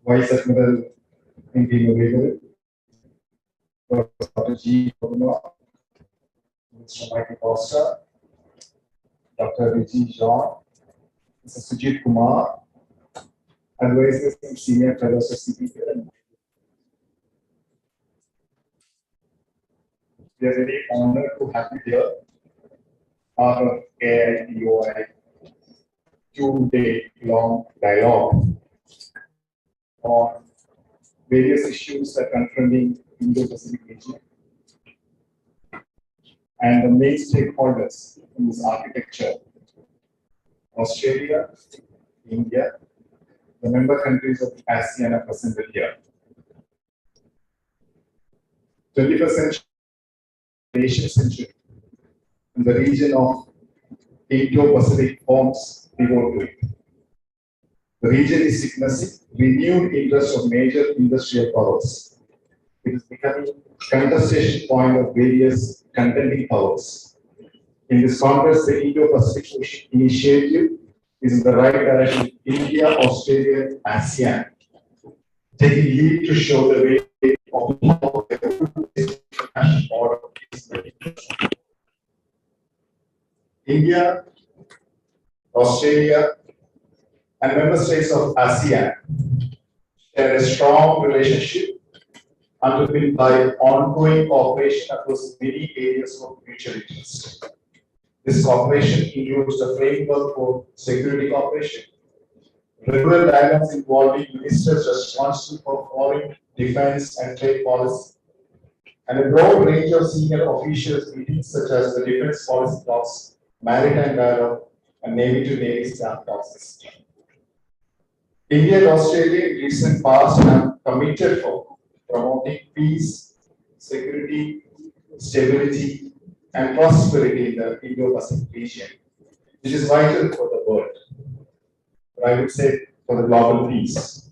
Vice Admiral Inaugural, Dr. G. Koduma, Mr. Michael Costa, Dr. Rishi John, Mr. Sujit Kumar, advisors and senior fellows of CPP. We are very honored to have you here, part of AI-IPOI 2-day-long dialogue on various issues that are confronting Indo-Pacific region and the main stakeholders in this architecture: Australia, India, the member countries of ASEAN are presented here. 21st century, Asian century, in the region of Indo-Pacific forms pivot to it. The region is witnessing renewed interest of major industrial powers. It is becoming a contestation point of various contending powers. In this context, the Indo-Pacific initiative is in the right direction. India, Australia, ASEAN taking lead to show the way of the international order. India, Australia, and member states of ASEAN share a strong relationship underpinned by ongoing cooperation across many areas of mutual interest. This cooperation includes the framework for security cooperation, regular dialogues involving ministers responsible for foreign, defense, and trade policy, and a broad range of senior officials meetings such as the defense policy talks, maritime dialogue, and Navy-to-Navy staff talks. India and Australia in recent past have committed for promoting peace, security, stability, and prosperity in the Indo-Pacific region, which is vital for the world, but I would say for the global peace.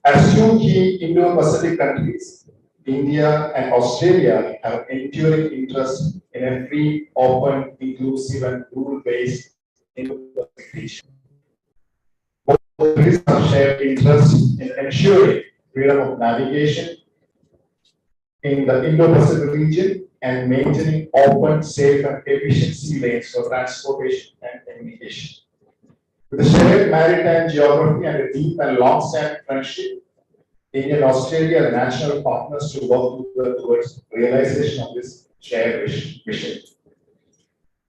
As two key Indo-Pacific countries, India and Australia have enduring interest in a free, open, inclusive, and rule-based Indo-Pacific region. Both countries have shared interest in ensuring freedom of navigation in the Indo-Pacific region and maintaining open, safe, and efficient sea lanes for transportation and communication. With a shared maritime geography and a deep and long-standing friendship, India and Australia are national partners to work towards realization of this shared vision.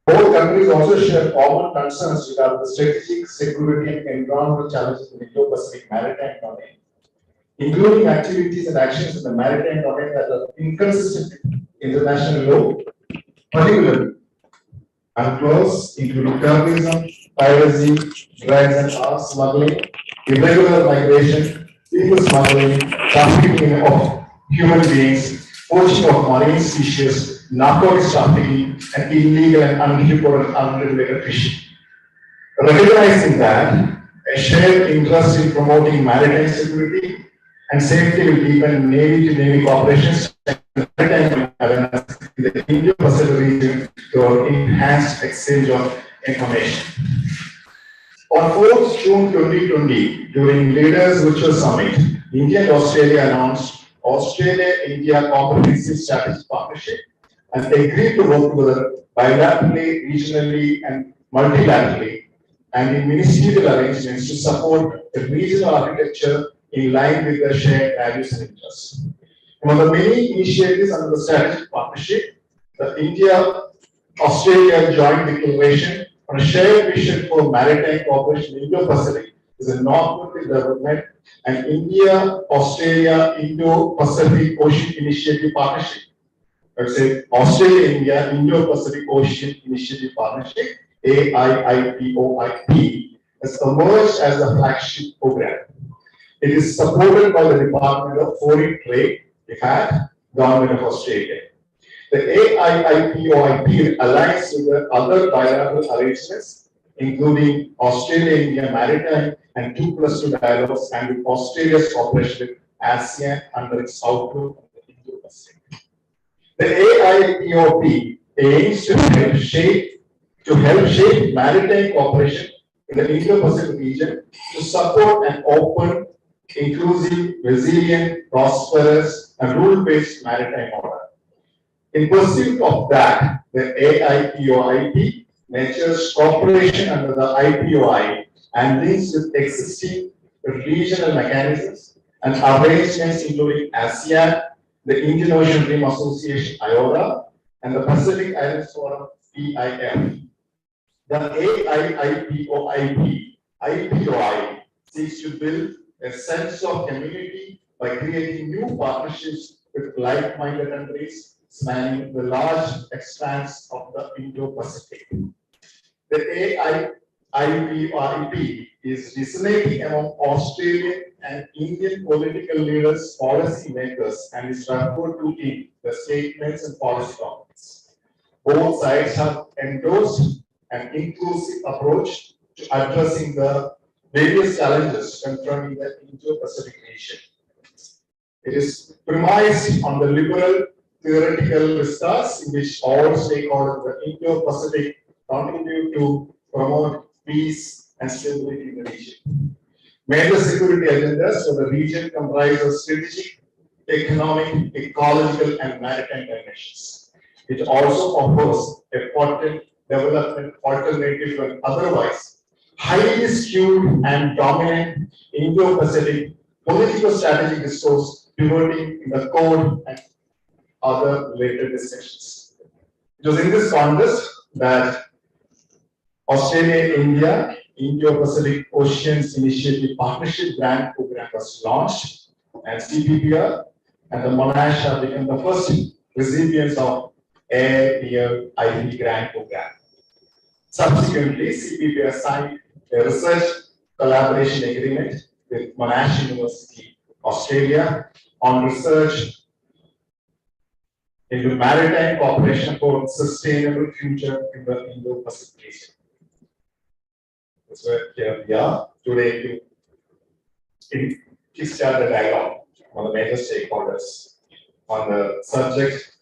Both countries also share common concerns regarding the strategic, security, and environmental challenges in the Indo-Pacific maritime domain, including activities and actions in the maritime domain that are inconsistent with international law, particularly UNCLOS, including terrorism, piracy, drugs and arms smuggling, irregular migration, people smuggling, trafficking of human beings, poaching of marine species, narcotics trafficking, and illegal and unregulated fishing. Recognizing that a shared interest in promoting maritime security and safety will deepen Navy-to-Navy cooperation and maritime awareness in the Indo-Pacific region through enhanced exchange of information. On 4th June 2020, during Leaders Virtual Summit, India and Australia announced Australia-India Comprehensive Strategic Partnership and agreed to work together bilaterally, regionally, and multilaterally, and in ministerial arrangements to support a regional architecture in line with their shared values and interests. One of the many initiatives under the strategic partnership, the India-Australia Joint Declaration on a shared vision for maritime cooperation in Indo-Pacific is a northward development and India-Australia Indo-Pacific Ocean Initiative Partnership. Let's say Australia-India Indo-Pacific Ocean Initiative Partnership, AI-IPOI, has emerged as the flagship program. It is supported by the Department of Foreign Trade, DFAT, Government of Australia. The AI-IPOI aligns with the other bilateral arrangements, including Australia-India Maritime and 2+2 dialogues, and with Australia's cooperation with ASEAN under its outlook of the Indo-Pacific. The AI-IPOI aims to help shape maritime cooperation in the Indo-Pacific region to support an open, inclusive, resilient, prosperous, and rule-based maritime order. In pursuit of that, the AI-IPOI nurtures cooperation under the IPOI and links with existing regional mechanisms and arrangements including ASEAN, the Indian Ocean Rim Association IORA, and the Pacific Islands Forum PIF. The AI-IPOI seeks to build a sense of community by creating new partnerships with like-minded countries spanning the large expanse of the Indo-Pacific. The AI-IPOI is resonating among Australian and Indian political leaders, policy makers, and is referred to in the statements and policy documents. Both sides have endorsed an inclusive approach to addressing the various challenges confronting the Indo-Pacific region. It is premised on the liberal theoretical vistas in which all stakeholders of the Indo-Pacific contribute to promote peace and stability in the region. Major security agendas for the region comprise of strategic, economic, ecological, and maritime dimensions. It also offers a potent development alternative to an otherwise highly skewed and dominant Indo-Pacific political strategic resource pivoting in the code and other related discussions. It was in this context that Australia-India Indo-Pacific Oceans Initiative Partnership Grant Program was launched, and CPPR and the Monash have become the first recipients of AI-IPOI Grant Program. Subsequently, CPPR signed a research collaboration agreement with Monash University, Australia, on research into maritime cooperation for sustainable future in the Indo-Pacific region. That's where here we are today to kickstart the dialogue on the major stakeholders on the subject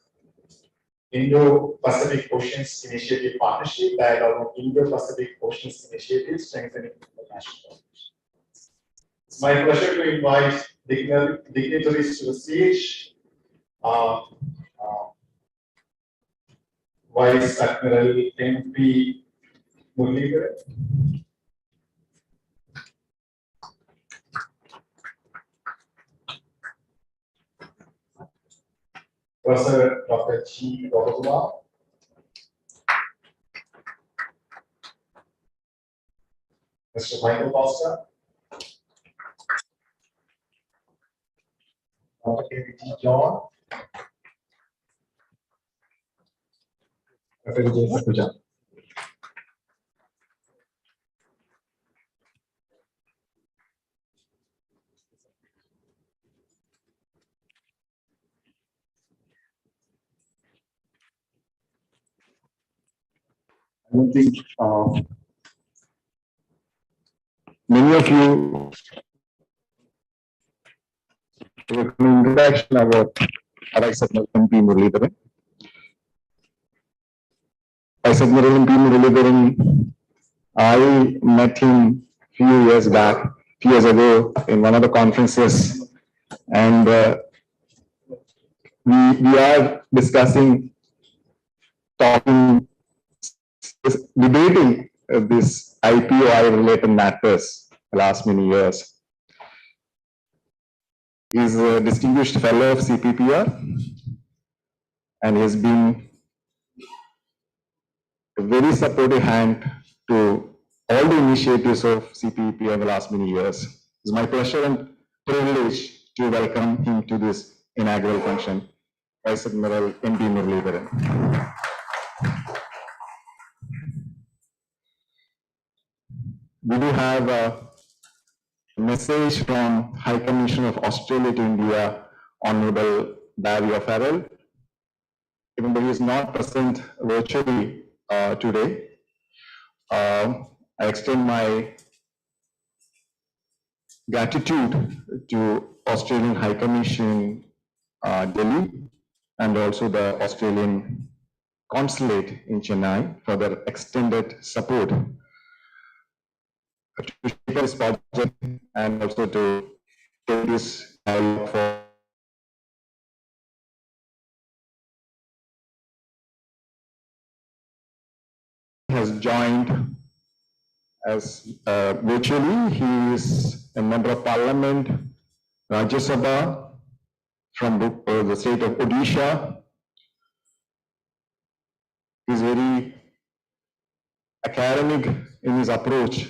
Indo-Pacific Oceans Initiative Partnership, dialogue on Indo-Pacific Oceans Initiative, strengthening international cooperation. It's my pleasure to invite dignitaries to the stage. Vice Admiral MP Muralidharan. Professor Dr. G. Gopakumar. Mr. Michael Costa. Dr. K.V.T. John. Dr. Vijay Sakuja. I don't think many of you have an introduction about Vice Admiral MP Muralidharan. Vice Admiral MP Muralidharan, I met him a few years ago in one of the conferences, and we are discussing, debating this IPOI related matters the last many years. He's a distinguished fellow of CPPR and he has been a very supportive hand to all the initiatives of CPPR in the last many years. It's my pleasure and privilege to welcome him to this inaugural function. Vice Admiral MP Muralidharan. We do have a message from High Commissioner of Australia to India, Honorable Barry O'Farrell. Even though he is not present virtually today, I extend my gratitude to Australian High Commission Delhi and also the Australian Consulate in Chennai for their extended support to shape this project and also to this dialogue for has joined as virtually. He is a member of parliament, Rajya Sabha from the state of Odisha. He is very academic in his approach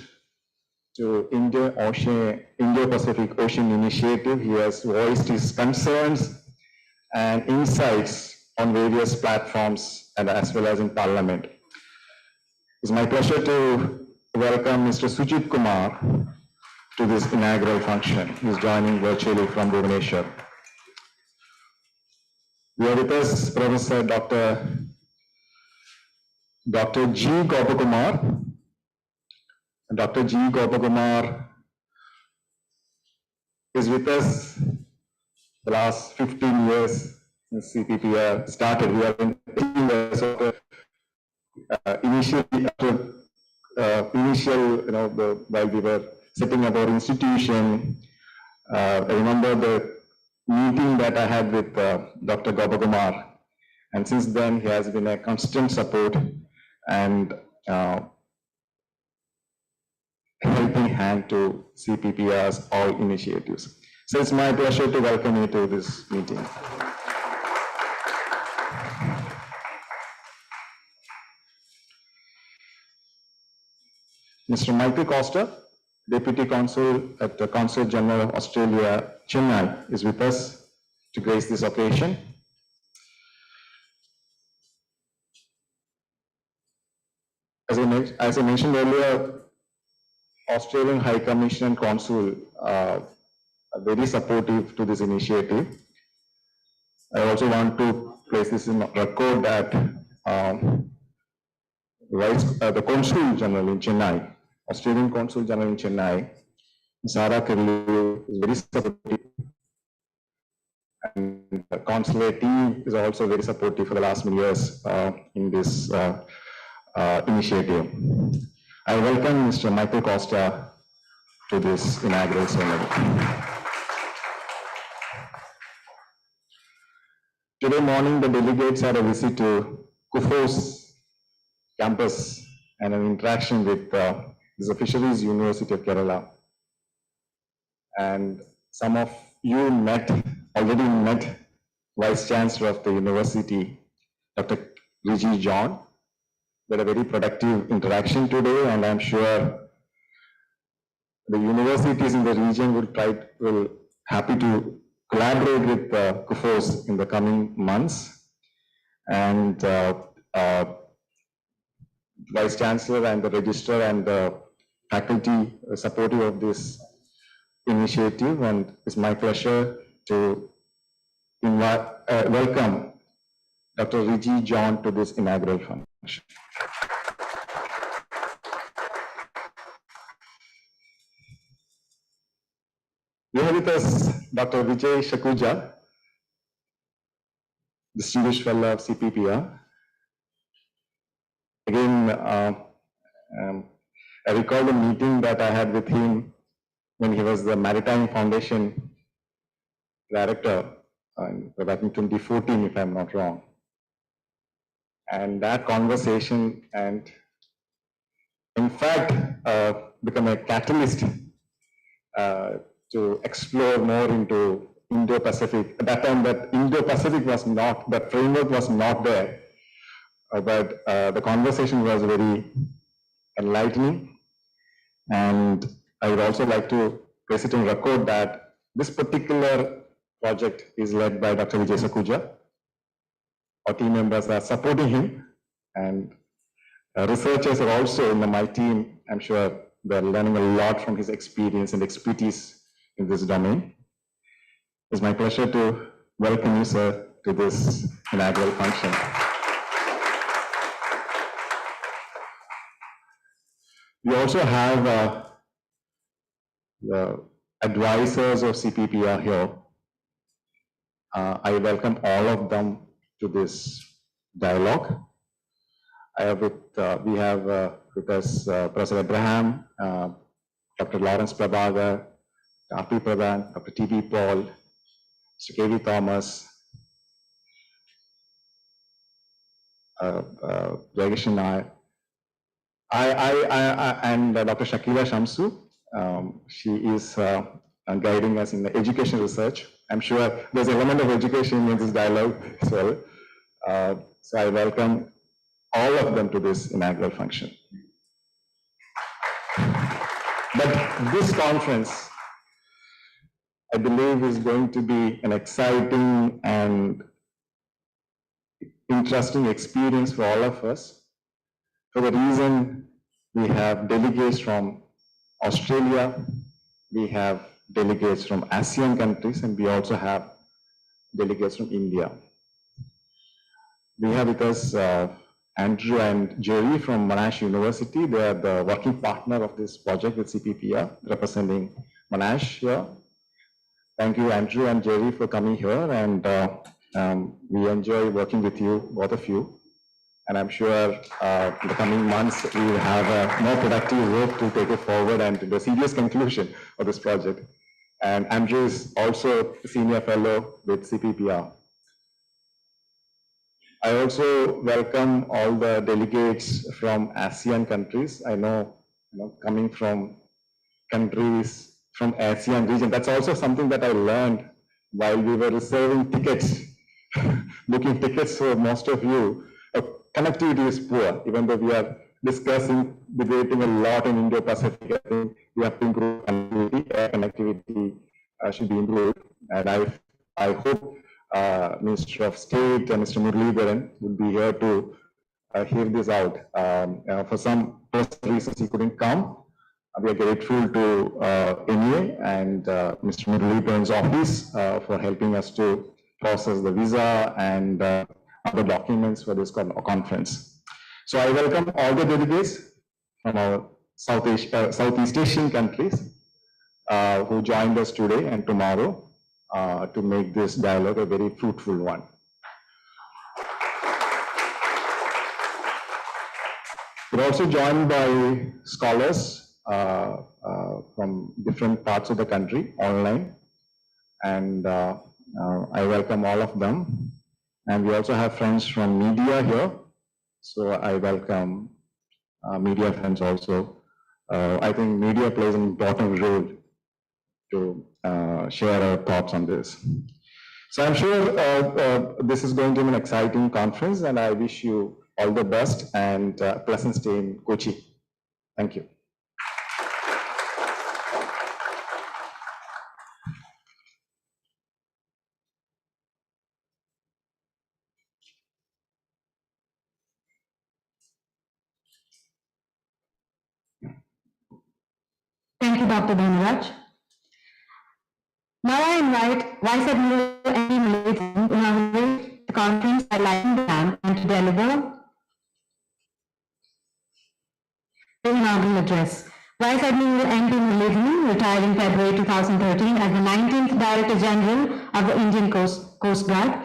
to Indo-Pacific Ocean Initiative. He has voiced his concerns and insights on various platforms and as well as in parliament. It's my pleasure to welcome Mr. Sujit Kumar to this inaugural function. He's joining virtually from Bhubaneswar. We are with us Professor Dr. G. Gopakumar. Dr. G. Gopakumar is with us the last 15 years since CPPR started. We have been 18 years while we were setting up our institution. I remember the meeting that I had with Dr. Gopakumar, and since then he has been a constant support and helping hand to CPPR's all initiatives. So it's my pleasure to welcome you to this meeting. Mr. Michael Costa, Deputy Consul at the Consul General of Australia, Chennai, is with us to grace this occasion. As I mentioned earlier, Australian High Commission and Consul are very supportive to this initiative. I also want to place this in record that the Consul General in Chennai, Australian Consul General in Chennai, Zara Kirli, is very supportive, and the consular team is also very supportive for the last many years in this initiative. I welcome Mr. Michael Costa to this inaugural ceremony. Today morning, the delegates had a visit to Kufo's campus and an interaction with the Fisheries University of Kerala. And some of you already met Vice Chancellor of the University, Dr. Riji John. We had a very productive interaction today, and I'm sure the universities in the region will happy to collaborate with Kufos in the coming months. And Vice Chancellor and the Registrar and the faculty are supportive of this initiative, and it's my pleasure to welcome Dr. Riji John to this inaugural function. We have with us Dr. Vijay Shakuja, Distinguished Fellow of CPPR. Again, I recall the meeting that I had with him when he was the Maritime Foundation Director back in 2014, if I'm not wrong. And that conversation, and in fact, become a catalyst to explore more into Indo-Pacific. At that time, that Indo-Pacific was not, that framework was not there, but the conversation was very enlightening. And I would also like to place it on record that this particular project is led by Dr. Vijay Sakuja. Our team members are supporting him, and researchers are also in my team. I'm sure they're learning a lot from his experience and expertise in this domain. It's my pleasure to welcome you, sir, to this inaugural function. We also have the advisors of CPPR here. I welcome all of them to this dialogue. We have with us Professor Abraham, Dr. Lawrence Prabhagar, R.P. Pradhan, Dr. T.B. Paul, Mr. K.V. Thomas, Jagishan Nair, and Dr. Shakila Shamsu. She is guiding us in the education research. I'm sure there's an element of education in this dialogue as well. So I welcome all of them to this inaugural function. But this conference, I believe, is going to be an exciting and interesting experience for all of us. For the reason we have delegates from Australia, we have delegates from ASEAN countries, and we also have delegates from India. We have with us Andrew and Jerry from Monash University. They are the working partner of this project with CPPR, representing Monash here. Thank you, Andrew and Jerry, for coming here, and we enjoy working with you, both of you. And I'm sure in the coming months, we will have a more productive work to take it forward and to the serious conclusion of this project. And Andrew is also a senior fellow with CPPR. I also welcome all the delegates from ASEAN countries. I know, coming from countries from ASEAN region, that's also something that I learned while we were reserving tickets, booking tickets for most of you. Connectivity is poor, even though we are discussing, debating a lot in Indo-Pacific. I think we have to improve connectivity. Air connectivity should be improved. And I hope Minister of State, Mr. Muralidharan, will be here to hear this out. For some personal reasons, he couldn't come. We are grateful to NEA and Mr. Muralidharan's office for helping us to process the visa and other documents for this conference. So I welcome all the delegates from our Southeast Asian countries who joined us today and tomorrow to make this dialogue a very fruitful one. We're also joined by scholars from different parts of the country online, and I welcome all of them. And we also have friends from media here, so I welcome media friends also. I think media plays an important role to share our thoughts on this. So I'm sure this is going to be an exciting conference, and I wish you all the best and pleasant stay in Kochi. Thank you. Thank you, Dr. Dhanaraj. Now I invite Vice Admiral M.P. Muralidharan to inaugurate the conference by lighting the lamp and to deliver the inaugural address. Vice Admiral M.P. Muralidharan retired in February 2013 as the 19th Director General of the Indian Coast Guard.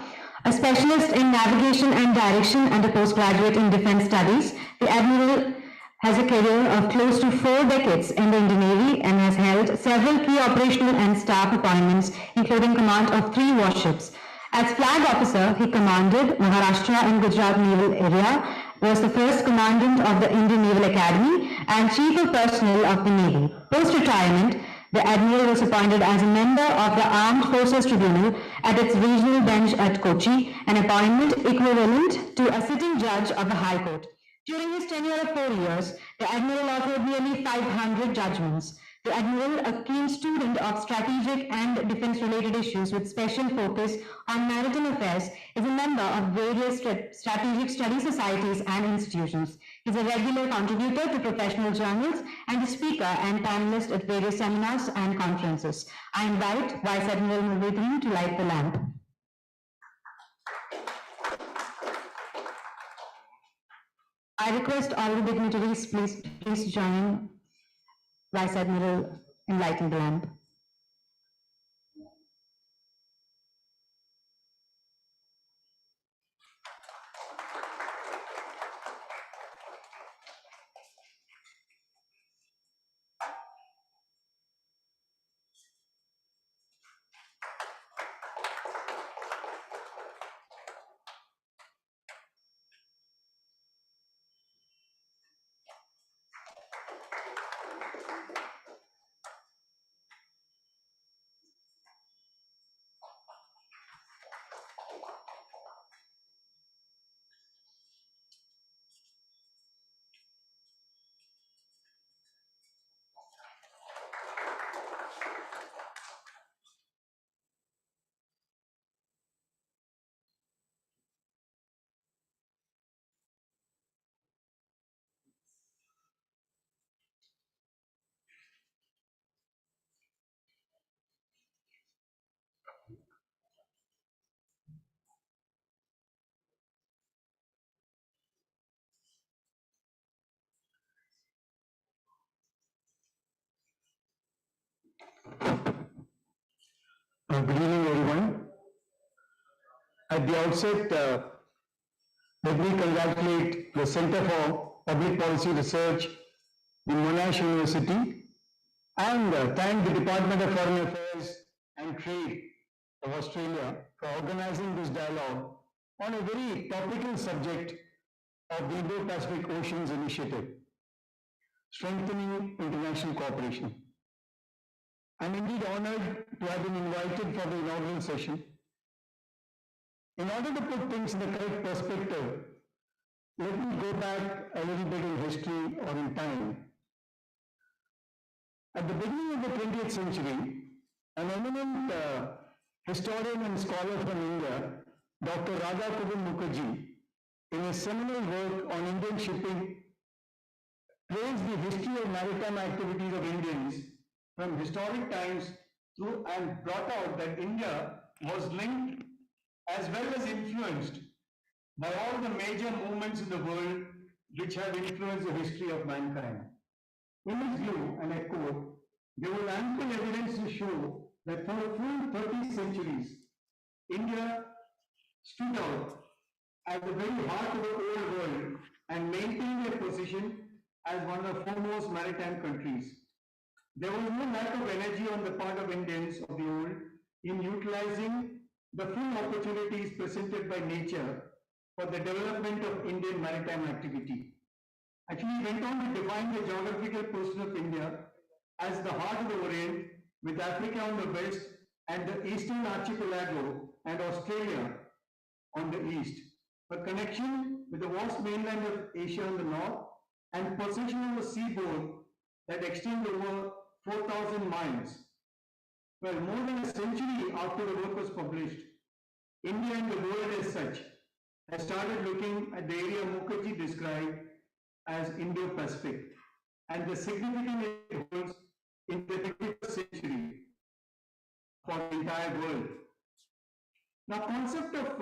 A specialist in navigation and direction and a postgraduate in defense studies, the Admiral has a career of close to 4 decades in the Indian Navy and has held several key operational and staff appointments, including command of 3 warships. As flag officer, he commanded Maharashtra and Gujarat Naval Area, was the first commandant of the Indian Naval Academy and chief of personnel of the Navy. Post-retirement, the Admiral was appointed as a member of the Armed Forces Tribunal at its regional bench at Kochi, an appointment equivalent to a sitting judge of the High Court. During his tenure of 4 years, the Admiral authored nearly 500 judgments. The Admiral, a keen student of strategic and defense-related issues with special focus on maritime affairs, is a member of various strategic study societies and institutions. He is a regular contributor to professional journals and a speaker and panelist at various seminars and conferences. I invite Vice Admiral Muralidharan to light the lamp. I request all the dignitaries please join Vice Admiral in lighting the lamp. Good evening, everyone. At the outset, let me congratulate the Center for Public Policy Research in Monash University and thank the Department of Foreign Affairs and Trade of Australia for organizing this dialogue on a very topical subject of the Indo-Pacific Oceans Initiative, strengthening international cooperation. I'm indeed honored to have been invited for the inaugural session. In order to put things in the correct perspective, let me go back a little bit in history or in time. At the beginning of the 20th century, an eminent historian and scholar from India, Dr. Radhakrishnan Mukherjee, in his seminal work on Indian shipping, traced the history of maritime activities of Indians from historic times through and brought out that India was linked as well as influenced by all the major movements in the world which have influenced the history of mankind. In his view, and I quote, there was ample evidence to show that for a full 30 centuries, India stood out at the very heart of the old world and maintained their position as one of the foremost maritime countries. There was no lack of energy on the part of Indians of the old in utilizing the full opportunities presented by nature for the development of Indian maritime activity. Actually, he went on to define the geographical position of India as the heart of the Orient, with Africa on the west and the Eastern Archipelago and Australia on the east. A connection with the vast mainland of Asia on the north and possession of a seaboard that extends over 4,000 miles. Well, more than a century after the work was published, India and the world as such has started looking at the area Mukherjee described as Indo-Pacific and the significance it holds in the 21st century for the entire world. Now, concept of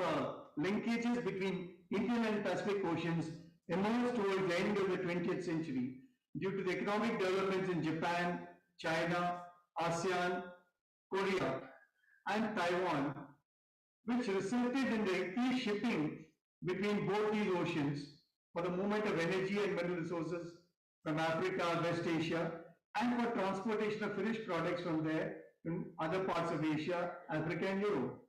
linkages between Indian and Pacific Oceans emerged towards the end of the 20th century due to the economic developments in Japan, China, ASEAN, Korea, and Taiwan, which resulted in the increased shipping between both these oceans for the movement of energy and mineral resources from Africa, West Asia, and for transportation of finished products from there in other parts of Asia, Africa, and Europe.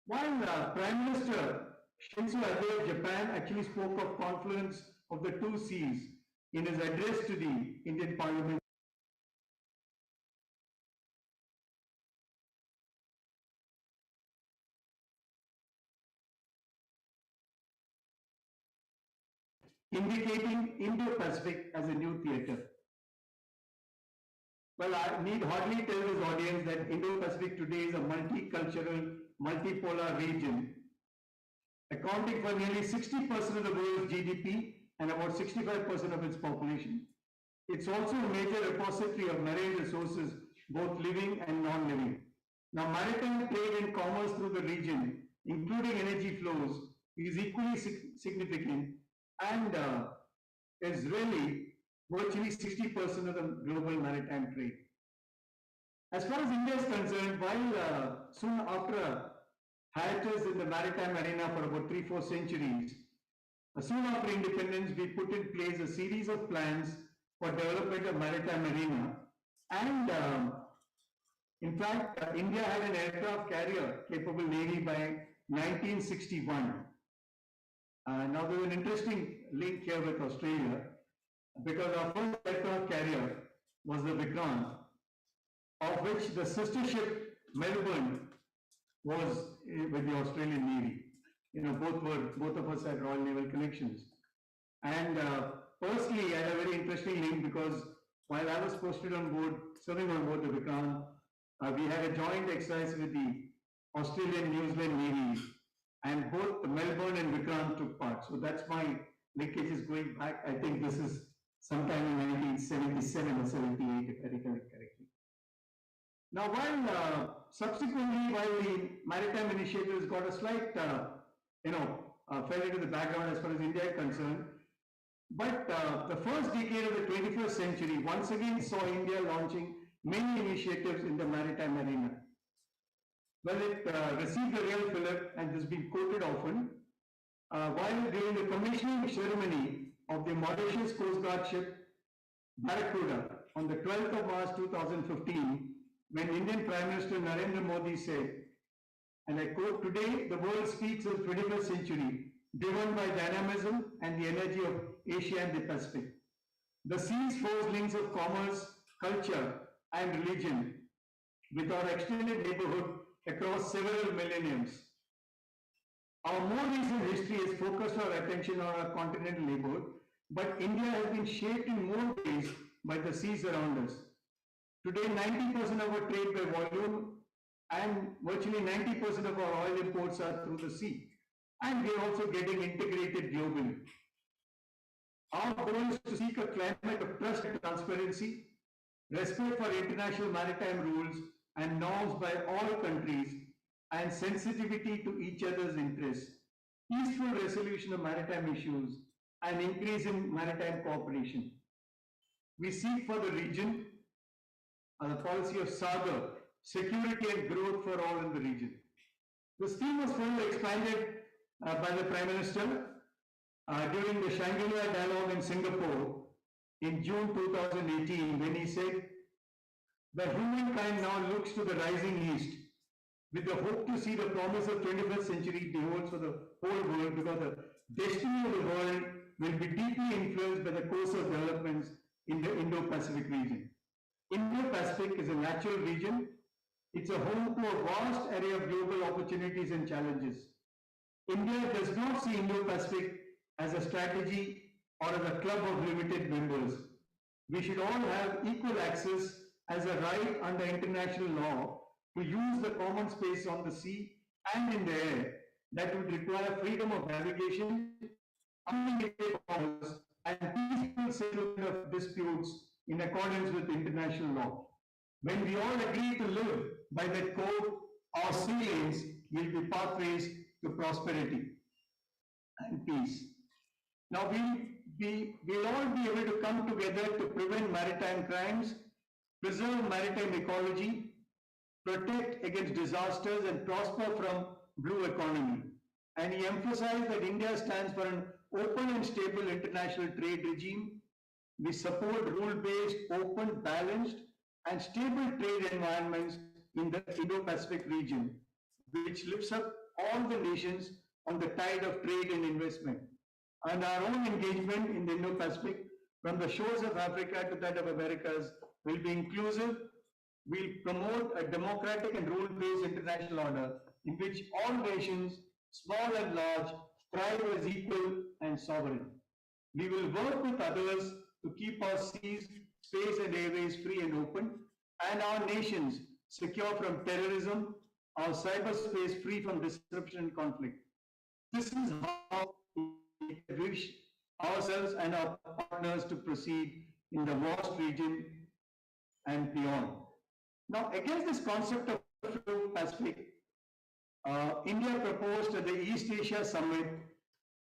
While Prime Minister Shinzo Abe of Japan actually spoke of confluence of the two seas in his address to the Indian Parliament. Indicating Indo-Pacific as a new theatre. Well, I need hardly tell this audience that Indo-Pacific today is a multicultural, multipolar region, accounting for nearly 60% of the world's GDP and about 65% of its population. It's also a major repository of marine resources, both living and non-living. Now, maritime trade and commerce through the region, including energy flows, is equally significant and is really virtually 60% of the global maritime trade. As far as India is concerned, while soon after hiatus in the maritime arena for about 3-4 centuries, soon after independence, we put in place a series of plans for development of maritime arena. And in fact, India had an aircraft carrier capable navy by 1961. Now there's an interesting link here with Australia, because our first aircraft carrier was the Vikrant, of which the sister ship Melbourne was with the Australian Navy. You know, both of us had Royal Naval connections. And personally, I had a very interesting link because while I was posted on board, serving on board the Vikrant, we had a joint exercise with the Australian New Zealand Navy, and both the Melbourne and Vikrant took part. So that's my linkage is going back. I think this is sometime in 1977 or 78, if I recollect correctly. Now, while subsequently, while the maritime initiatives got a slight, fell into the background as far as India is concerned, but the first decade of the 21st century once again saw India launching many initiatives in the maritime arena. Well, it received a real fillip and has been quoted often. While during the commissioning ceremony of the Mauritius Coast Guard ship Bilateral on the 12th of March 2015, when Indian Prime Minister Narendra Modi said, and I quote, "Today the world speaks of 21st century, driven by dynamism and the energy of Asia and the Pacific. The sea's force links of commerce, culture, and religion with our extended neighborhood across several millenniums. Our more recent history has focused our attention on our continental neighborhood, but India has been shaped in more ways by the seas around us. Today, 90% of our trade by volume and virtually 90% of our oil imports are through the sea. And we are also getting integrated globally. Our goal is to seek a climate of trust and transparency, respect for international maritime rules and norms by all countries, and sensitivity to each other's interests, peaceful resolution of maritime issues, and increase in maritime cooperation. We seek for the region the policy of Sagar, security and growth for all in the region. This theme was further expanded by the Prime Minister during the Shangri-La dialogue in Singapore in June 2018, when he said that humankind now looks to the rising east with the hope to see the promise of 21st century beholds for the whole world, because the destiny of the world will be deeply influenced by the course of developments in the Indo-Pacific region. Indo-Pacific is a natural region. It's a home to a vast array of global opportunities and challenges. India does not see Indo-Pacific as a strategy or as a club of limited members. We should all have equal access as a right under international law to use the common space on the sea and in the air that would require freedom of navigation, unlimited commerce, and peaceful settlement of disputes in accordance with international law. When we all agree to live by that code, our sea lanes will be pathways to prosperity and peace. Now we'll all be able to come together to prevent maritime crimes, preserve maritime ecology, protect against disasters, and prosper from blue economy. And he emphasized that India stands for an open and stable international trade regime. We support rule-based, open, balanced, and stable trade environments in the Indo-Pacific region, which lifts up all the nations on the tide of trade and investment. And our own engagement in the Indo-Pacific, from the shores of Africa to that of Americas, will be inclusive. We'll promote a democratic and rule-based international order in which all nations, small and large, thrive as equal and sovereign. We will work with others to keep our seas, space and airways free and open, and our nations secure from terrorism, our cyberspace free from disruption and conflict. This is how we wish ourselves and our partners to proceed in the vast region and beyond. Now, against this concept of Pacific, India proposed at the East Asia Summit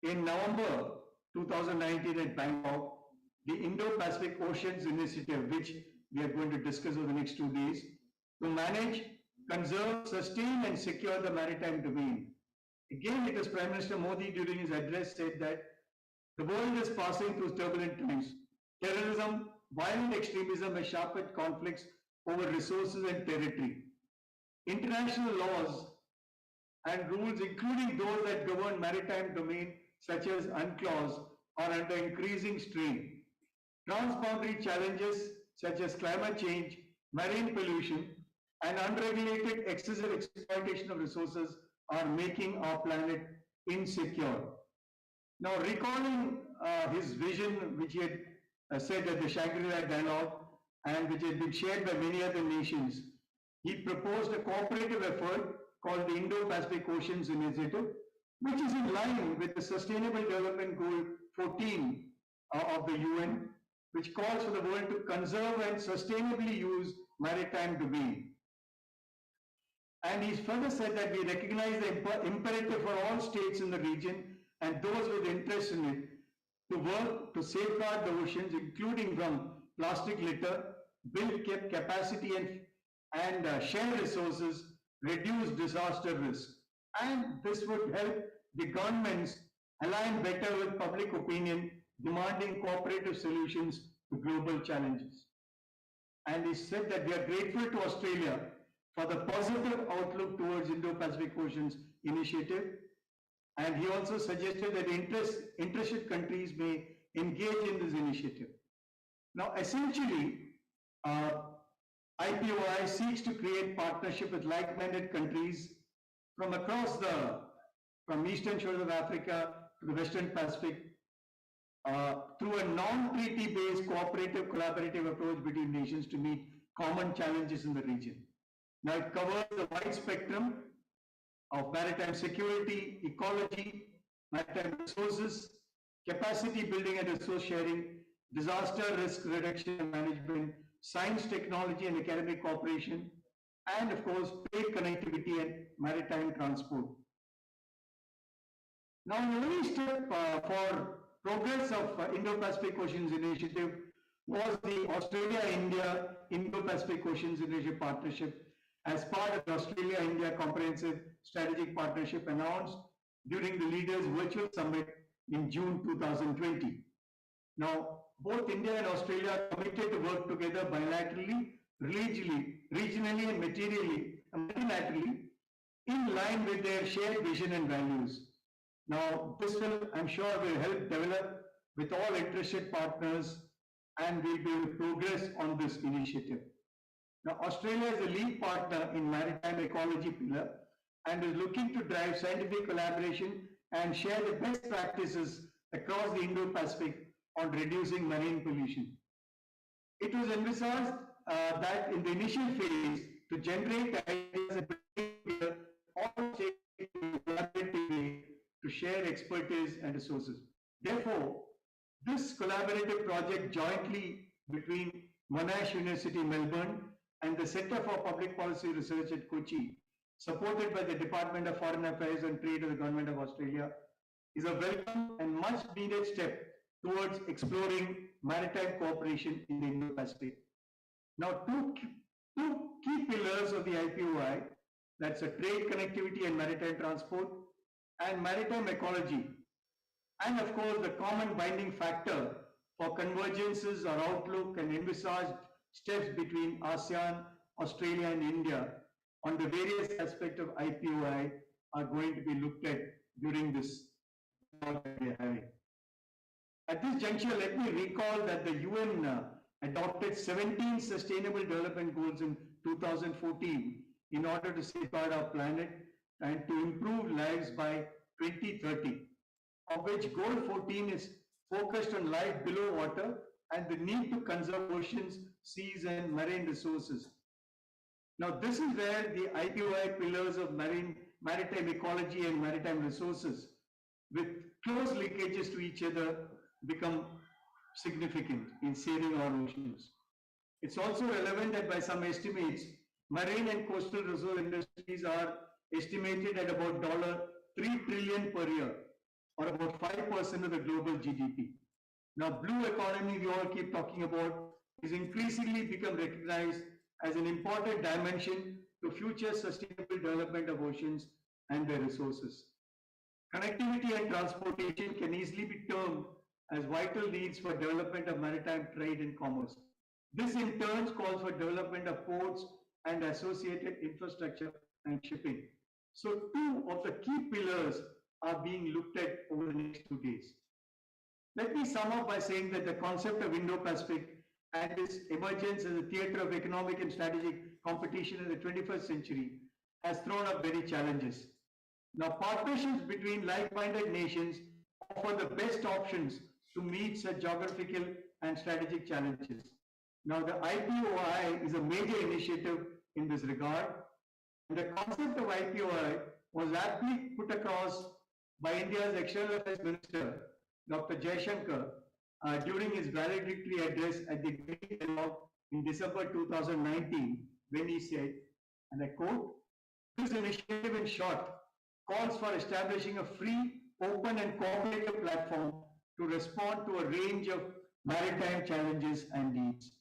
in November 2019 at Bangkok, the Indo-Pacific Oceans Initiative, which we are going to discuss over the next 2 days, to manage, conserve, sustain and secure the maritime domain. Again, it was Prime Minister Modi during his address said that the world is passing through turbulent times. Terrorism, violent extremism has sharpened conflicts over resources and territory. International laws and rules, including those that govern maritime domain, such as UNCLOS, are under increasing strain. Transboundary challenges such as climate change, marine pollution, and unregulated excessive exploitation of resources are making our planet insecure. Now, recalling his vision, which he had said at the Shangri-La dialogue, and which had been shared by many other nations, he proposed a cooperative effort called the Indo-Pacific Oceans Initiative, which is in line with the Sustainable Development Goal 14 of the UN, which calls for the world to conserve and sustainably use maritime domain. And he further said that we recognize the imperative for all states in the region and those with interest in it to work to safeguard the oceans, including from plastic litter, build capacity and share resources reduce disaster risk. And this would help the governments align better with public opinion, demanding cooperative solutions to global challenges. And he said that we are grateful to Australia for the positive outlook towards Indo-Pacific Oceans initiative. And he also suggested that interested countries may engage in this initiative. Now, essentially, IPOI seeks to create partnership with like-minded countries from across from eastern shores of Africa to the Western Pacific, through a non-treaty based cooperative collaborative approach between nations to meet common challenges in the region. Now it covers the wide spectrum of maritime security, ecology, maritime resources, capacity building and resource sharing, disaster risk reduction and management, science, technology and academic cooperation, and of course trade connectivity and maritime transport. Now, an early step for progress of Indo-Pacific Oceans Initiative was the Australia-India Indo-Pacific Oceans Initiative Partnership as part of the Australia-India Comprehensive Strategic Partnership announced during the Leaders Virtual Summit in June 2020. Now, both India and Australia are committed to work together bilaterally, regionally and multilaterally in line with their shared vision and values. Now, this will, I'm sure, will help develop with all interested partners and we'll be able to progress on this initiative. Now, Australia is a lead partner in maritime ecology pillar and is looking to drive scientific collaboration and share the best practices across the Indo-Pacific on reducing marine pollution. It was envisaged that in the initial phase to generate ideas and bring all collaboratively to share expertise and resources. Therefore, this collaborative project jointly between Monash University, Melbourne and the Centre for Public Policy Research at Kochi, supported by the Department of Foreign Affairs and Trade of the Government of Australia, is a welcome and much needed step towards exploring maritime cooperation in the Indo-Pacific. Now, two key pillars of the IPOI, that's a trade connectivity and maritime transport, and maritime ecology, and of course the common binding factor for convergences or outlook and envisaged steps between ASEAN, Australia and India on the various aspects of IPOI are going to be looked at during this talk that we are having. At this juncture, let me recall that the UN adopted 17 Sustainable Development Goals in 2014 in order to safeguard our planet and to improve lives by 2030, of which goal 14 is focused on life below water and the need to conserve oceans, seas and marine resources. Now this is where the IPOI pillars of maritime ecology and maritime resources with close linkages to each other become significant in saving our oceans. It's also relevant that by some estimates, marine and coastal resource industries are estimated at about $3 trillion per year, or about 5% of the global GDP. Now, blue economy we all keep talking about is increasingly become recognized as an important dimension to future sustainable development of oceans and their resources. Connectivity and transportation can easily be termed as vital needs for development of maritime trade and commerce. This in turn calls for development of ports and associated infrastructure and shipping. So two of the key pillars are being looked at over the next 2 days. Let me sum up by saying that the concept of Indo-Pacific and its emergence as a theater of economic and strategic competition in the 21st century has thrown up many challenges. Now, partnerships between like-minded nations offer the best options to meet such geographical and strategic challenges. Now, the IPOI is a major initiative in this regard. And the concept of IPOI was aptly put across by India's External Affairs Minister, Dr. Jaishankar, during his valedictory address at the Dialogue in December 2019, when he said, and I quote, "This initiative in short calls for establishing a free, open and cooperative platform to respond to a range of maritime challenges and needs."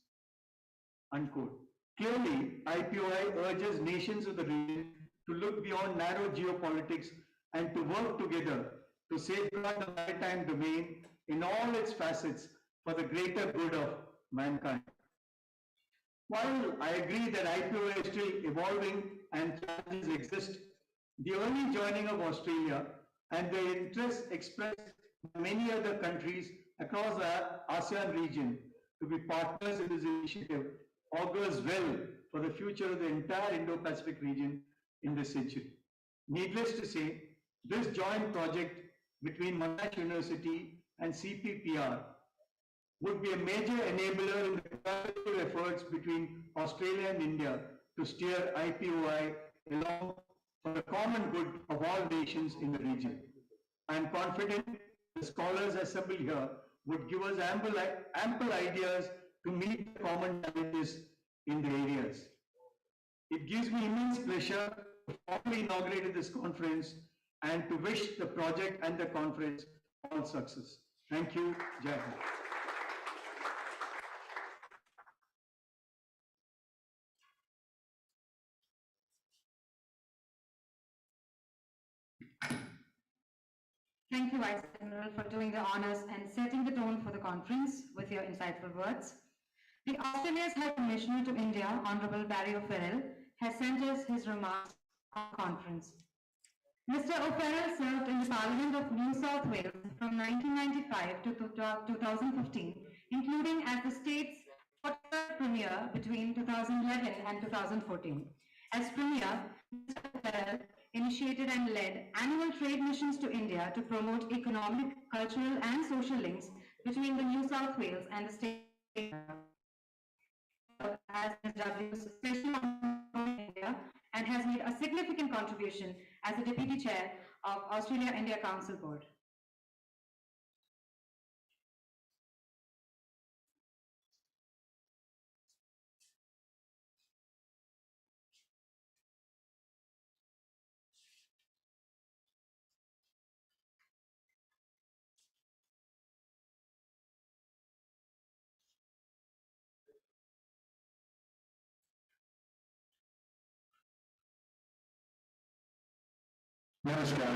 Unquote. Clearly, IPOI urges nations of the region to look beyond narrow geopolitics and to work together to safeguard the maritime domain in all its facets for the greater good of mankind. While I agree that IPOI is still evolving and challenges exist, the early joining of Australia and the interest expressed by many other countries across the ASEAN region to be partners in this initiative augurs well for the future of the entire Indo-Pacific region in this century. Needless to say, this joint project between Monash University and CPPR would be a major enabler in the collaborative efforts between Australia and India to steer IPOI along for the common good of all nations in the region. I am confident the scholars assembled here would give us ample ideas to meet the common challenges in the areas. It gives me immense pleasure to formally inaugurate this conference and to wish the project and the conference all success. Thank you. Jai Hind. Thank you, Vice Admiral, for doing the honors and setting the tone for the conference with your insightful words. The Australia's High Commissioner to India, Honorable Barry O'Farrell, has sent us his remarks on the conference. Mr. O'Farrell served in the Parliament of New South Wales from 1995 to 2015, including as the state's 43rd Premier between 2011 and 2014. As Premier, Mr. O'Farrell initiated and led annual trade missions to India to promote economic, cultural, and social links between the New South Wales and the state. As SW's Special Envoy in India and has made a significant contribution as the Deputy Chair of Australia-India Council Board. Namaskar.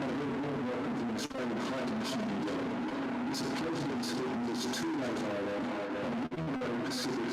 Welcome to the Australian High Commission in New Delhi. It's a pleasure to be speaking this 2 night island on the Indo-Pacific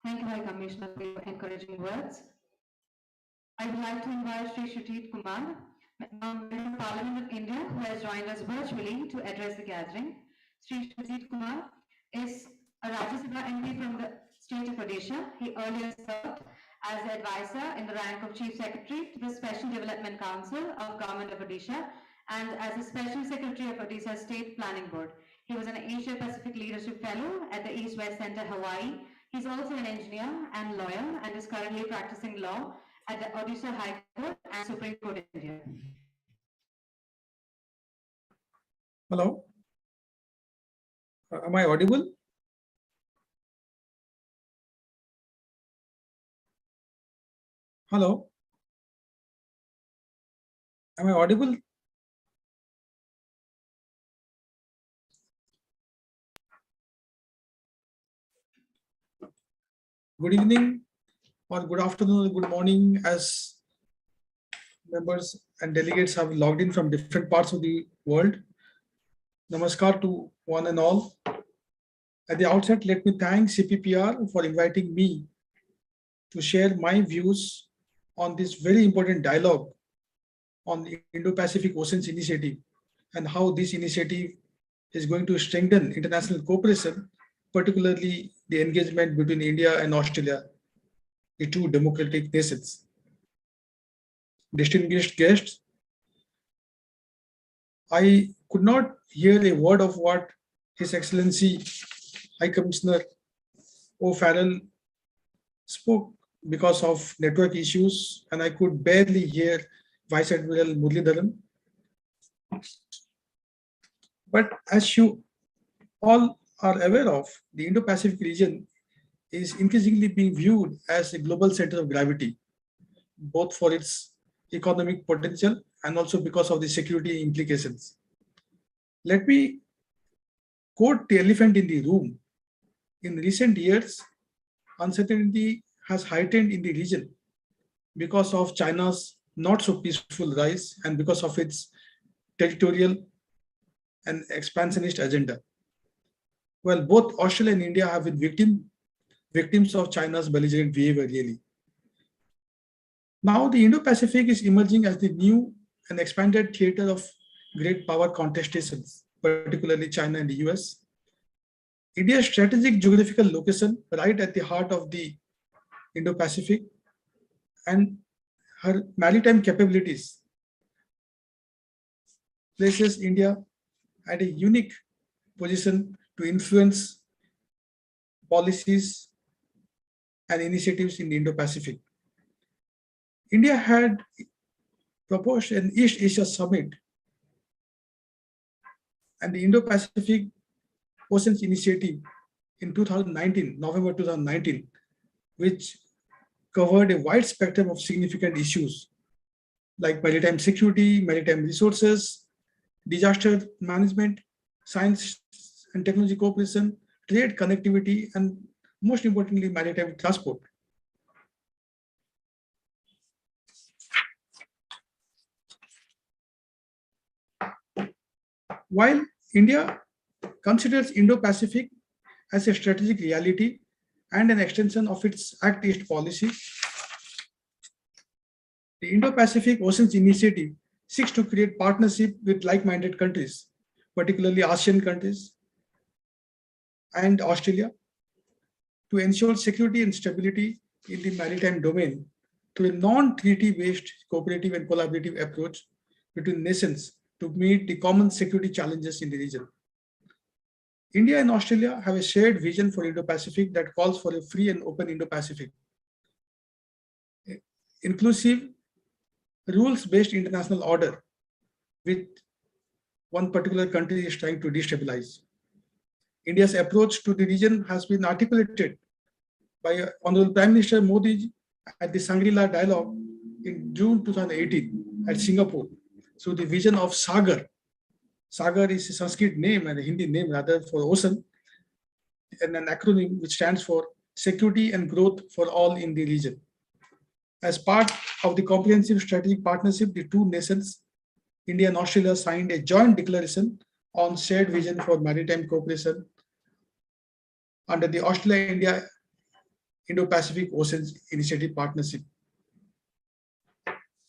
Thank you, High Commissioner, for your encouraging words. I would like to invite Sri Shrutit Kumar, Member of Parliament of India, who has joined us virtually to address the gathering. Sri Shrutit Kumar is a Rajya Sabha MP from the state of Odisha. He earlier served as the advisor in the rank of Chief Secretary to the Special Development Council of Government of Odisha and as the Special Secretary of Odisha State Planning Board. He was an Asia Pacific Leadership Fellow at the East West Center, Hawaii. He's also an engineer and lawyer and is currently practicing law at the Odisha High Court and Supreme Court of India. Hello. Am I audible? Hello. Am I audible? Good evening or good afternoon or good morning, as members and delegates have logged in from different parts of the world. Namaskar to one and all. At the outset, let me thank CPPR for inviting me to share my views on this very important dialogue on the Indo-Pacific Oceans Initiative and how this initiative is going to strengthen international cooperation, particularly the engagement between India and Australia, the two democratic nations. Distinguished guests, I could not hear a word of what His Excellency High Commissioner O'Farrell spoke because of network issues, and I could barely hear Vice Admiral Muralidharan. But as you all are aware of, the Indo-Pacific region is increasingly being viewed as a global center of gravity, both for its economic potential and also because of the security implications. Let me quote the elephant in the room. In recent years, uncertainty has heightened in the region because of China's not so peaceful rise and because of its territorial and expansionist agenda. Well, both Australia and India have been victims of China's belligerent behavior, really. Now, the Indo-Pacific is emerging as the new and expanded theater of great power contestations, particularly China and the US. India's strategic geographical location, right at the heart of the Indo-Pacific, and her maritime capabilities places India at a unique position to influence policies and initiatives in the Indo-Pacific. India had proposed an East Asia Summit and the Indo-Pacific Oceans Initiative in 2019, November 2019, which covered a wide spectrum of significant issues like maritime security, maritime resources, disaster management, science and technology cooperation, trade connectivity, and most importantly, maritime transport. While India considers Indo-Pacific as a strategic reality and an extension of its Act East policy, the Indo-Pacific Oceans Initiative seeks to create partnership with like-minded countries, particularly ASEAN countries and Australia, to ensure security and stability in the maritime domain through a non-treaty-based cooperative and collaborative approach between nations to meet the common security challenges in the region. India and Australia have a shared vision for Indo-Pacific that calls for a free and open Indo-Pacific, inclusive, rules-based international order, which one particular country is trying to destabilize. India's approach to the region has been articulated by Honorable Prime Minister Modi at the Shangri-La Dialogue in June 2018 at Singapore. So the vision of Sagar. Sagar is a Sanskrit name and a Hindi name rather for ocean, and an acronym which stands for Security and Growth for All in the region. As part of the comprehensive strategic partnership, the two nations, India and Australia, signed a joint declaration on shared vision for maritime cooperation under the Australia-India Indo-Pacific Oceans Initiative Partnership.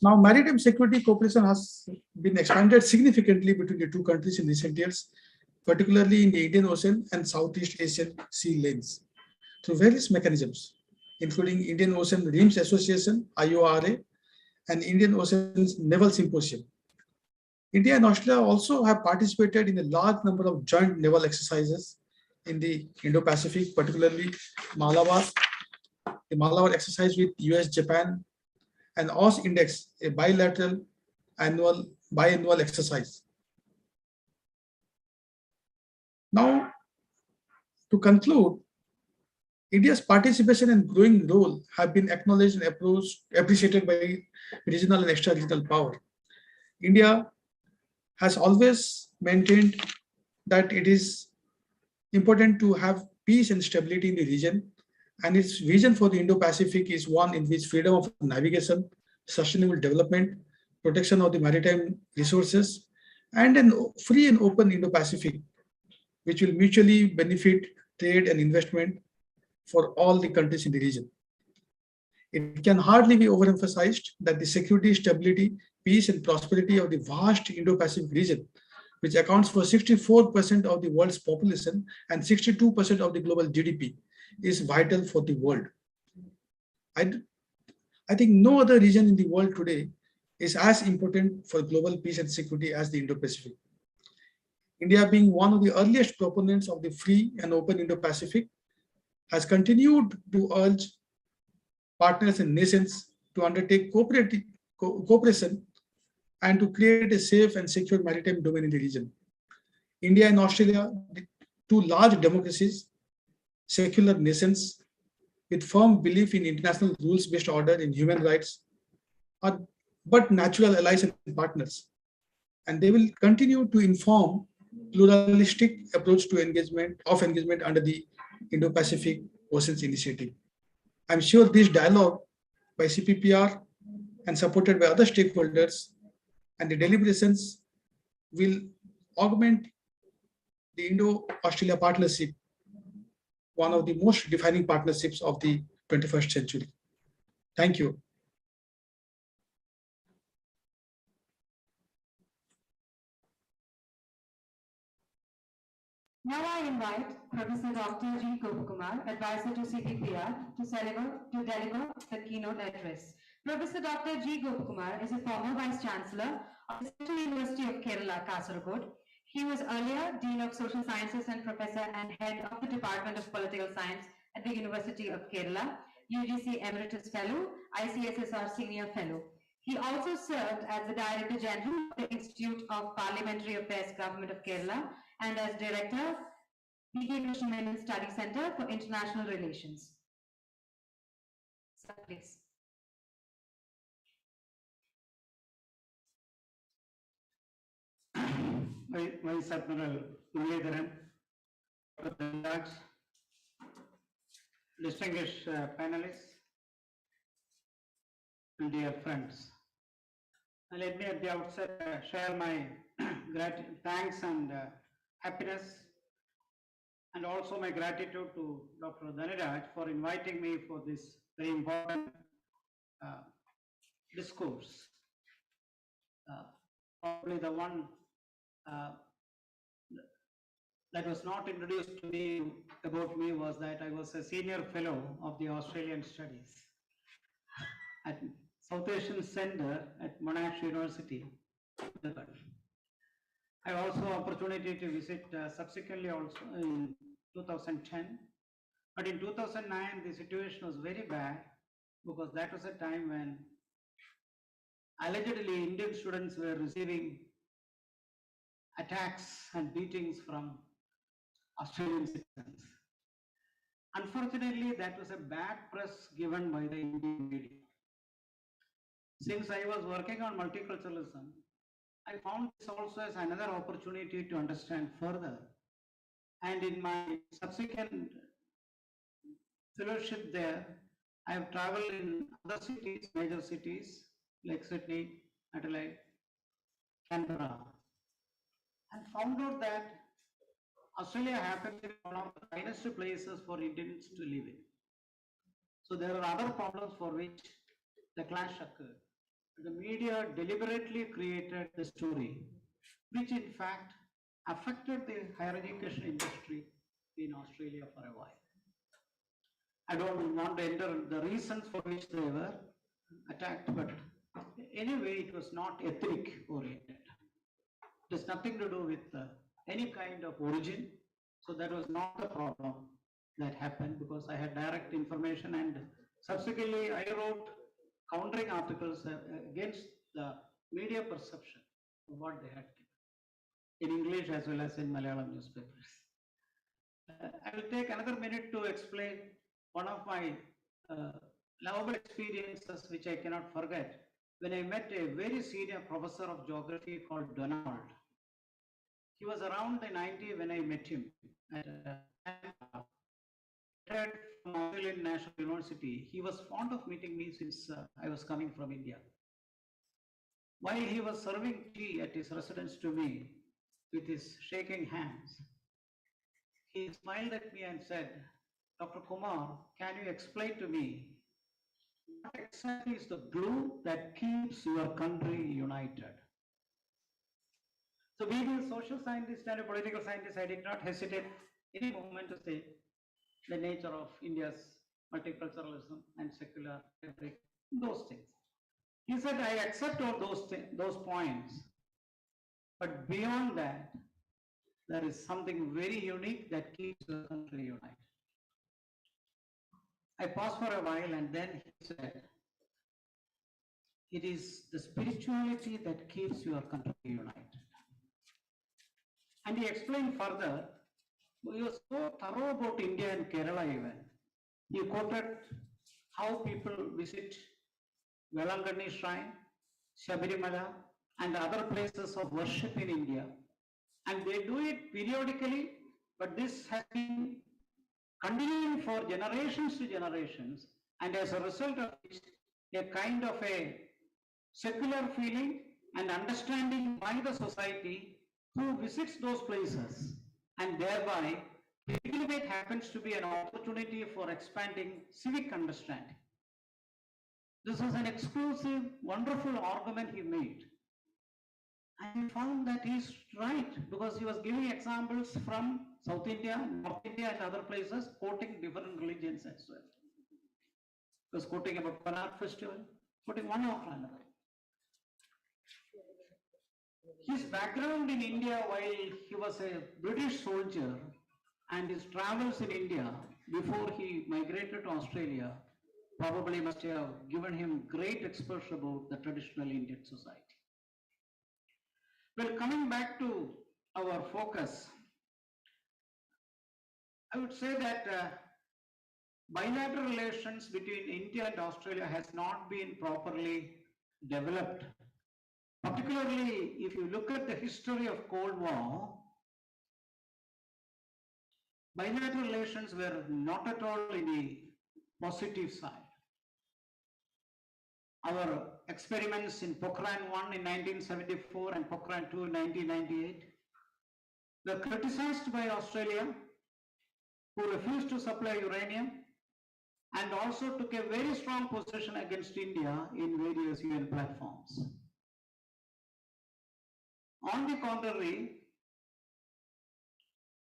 Now, maritime security cooperation has been expanded significantly between the two countries in recent years, particularly in the Indian Ocean and Southeast Asian sea lanes, through various mechanisms, including Indian Ocean Reams Association, IORA, and Indian Ocean's Naval Symposium. India and Australia also have participated in a large number of joint naval exercises in the Indo-Pacific, particularly Malabar, the Malabar exercise with US, Japan, and OS Index, a bilateral biannual exercise. Now, to conclude, India's participation and growing role have been acknowledged and appreciated by regional and extra-regional power. India has always maintained that it is important to have peace and stability in the region, and its vision for the Indo-Pacific is one in which freedom of navigation, sustainable development, protection of the maritime resources, and a free and open Indo-Pacific, which will mutually benefit trade and investment for all the countries in the region. It can hardly be overemphasized that the security, stability, peace, and prosperity of the vast Indo-Pacific region, which accounts for 64% of the world's population and 62% of the global GDP, is vital for the world. I think no other region in the world today is as important for global peace and security as the Indo-Pacific. India, being one of the earliest proponents of the free and open Indo-Pacific, has continued to urge partners and nations to undertake cooperation and to create a safe and secure maritime domain in the region. India and Australia, the two large democracies, secular nations with firm belief in international rules-based order and human rights, are but natural allies and partners. And they will continue to inform pluralistic approach to engagement under the Indo-Pacific Oceans Initiative. I'm sure this dialogue by CPPR and supported by other stakeholders and the deliberations will augment the Indo-Australia partnership, one of the most defining partnerships of the 21st century. Thank you. Now I invite Professor Dr. G. Gopakumar, advisor to CPPR, to deliver the keynote address. Professor Dr. G. Gopakumar is a former Vice Chancellor of the Central University of Kerala, Kasaragod. He was earlier Dean of Social Sciences and Professor and Head of the Department of Political Science at the University of Kerala, UGC Emeritus Fellow, ICSSR Senior Fellow. He also served as the Director General of the Institute of Parliamentary Affairs, Government of Kerala, and as Director, B.K. Krishna Menon Study Center for International Relations. Sir, please. Vice Admiral Mullaidharan, distinguished panelists, and dear friends. Let me at the outset share my thanks and happiness, and also my gratitude to Dr. Dhaniraj for inviting me for this very important discourse. Probably the one that was not introduced to me about me was that I was a senior fellow of the Australian Studies at South Asian Center at Monash University. I also opportunity to visit subsequently also in 2010, but in 2009 the situation was very bad because that was a time when allegedly Indian students were receiving attacks and beatings from Australian citizens. Unfortunately, that was a bad press given by the Indian media. Since I was working on multiculturalism, I found this also as another opportunity to understand further. And in my subsequent fellowship there, I have traveled in other cities, major cities like Sydney, Adelaide, Canberra, and found out that Australia happens to be one of the finest places for Indians to live in. So there are other problems for which the clash occurred. The media deliberately created the story, which in fact affected the higher education industry in Australia for a while. I don't want to enter the reasons for which they were attacked, but anyway, it was not ethnic oriented. It has nothing to do with any kind of origin. So that was not the problem that happened, because I had direct information, and subsequently I wrote countering articles against the media perception of what they had given, in English as well as in Malayalam newspapers. I will take another minute to explain one of my lovable experiences which I cannot forget, when I met a very senior professor of geography called Donald. He was around the 90 when I met him at retired from Australian National University. He was fond of meeting me since I was coming from India. While he was serving tea at his residence to me with his shaking hands, he smiled at me and said, "Dr. Kumar, can you explain to me what exactly is the glue that keeps your country united?" So being a social scientist and a political scientist, I did not hesitate any moment to say the nature of India's multiculturalism and secular rhetoric, those things. He said, "I accept all those points, but beyond that, there is something very unique that keeps the country united." I paused for a while and then he said, "It is the spirituality that keeps your country united." And he explained further, he was so thorough about India and Kerala even. He quoted how people visit Velangani Shrine, Shabarimala, and other places of worship in India. And they do it periodically, but this has been continuing for generations to generations, and as a result of which, a kind of a secular feeling and understanding by the society who visits those places, and thereby pilgrimage happens to be an opportunity for expanding civic understanding. This was an exclusive, wonderful argument he made. And we found that he's right, because he was giving examples from South India, North India, and other places, quoting different religions as well. He was quoting about Panat festival, quoting one after another. His background in India while he was a British soldier and his travels in India before he migrated to Australia probably must have given him great exposure about the traditional Indian society. Well, coming back to our focus, I would say that bilateral relations between India and Australia has not been properly developed. Particularly, if you look at the history of Cold War, bilateral relations were not at all in the positive side. Our experiments in Pokhran 1 in 1974 and Pokhran 2 in 1998 were criticized by Australia, who refused to supply uranium and also took a very strong position against India in various UN platforms. On the contrary,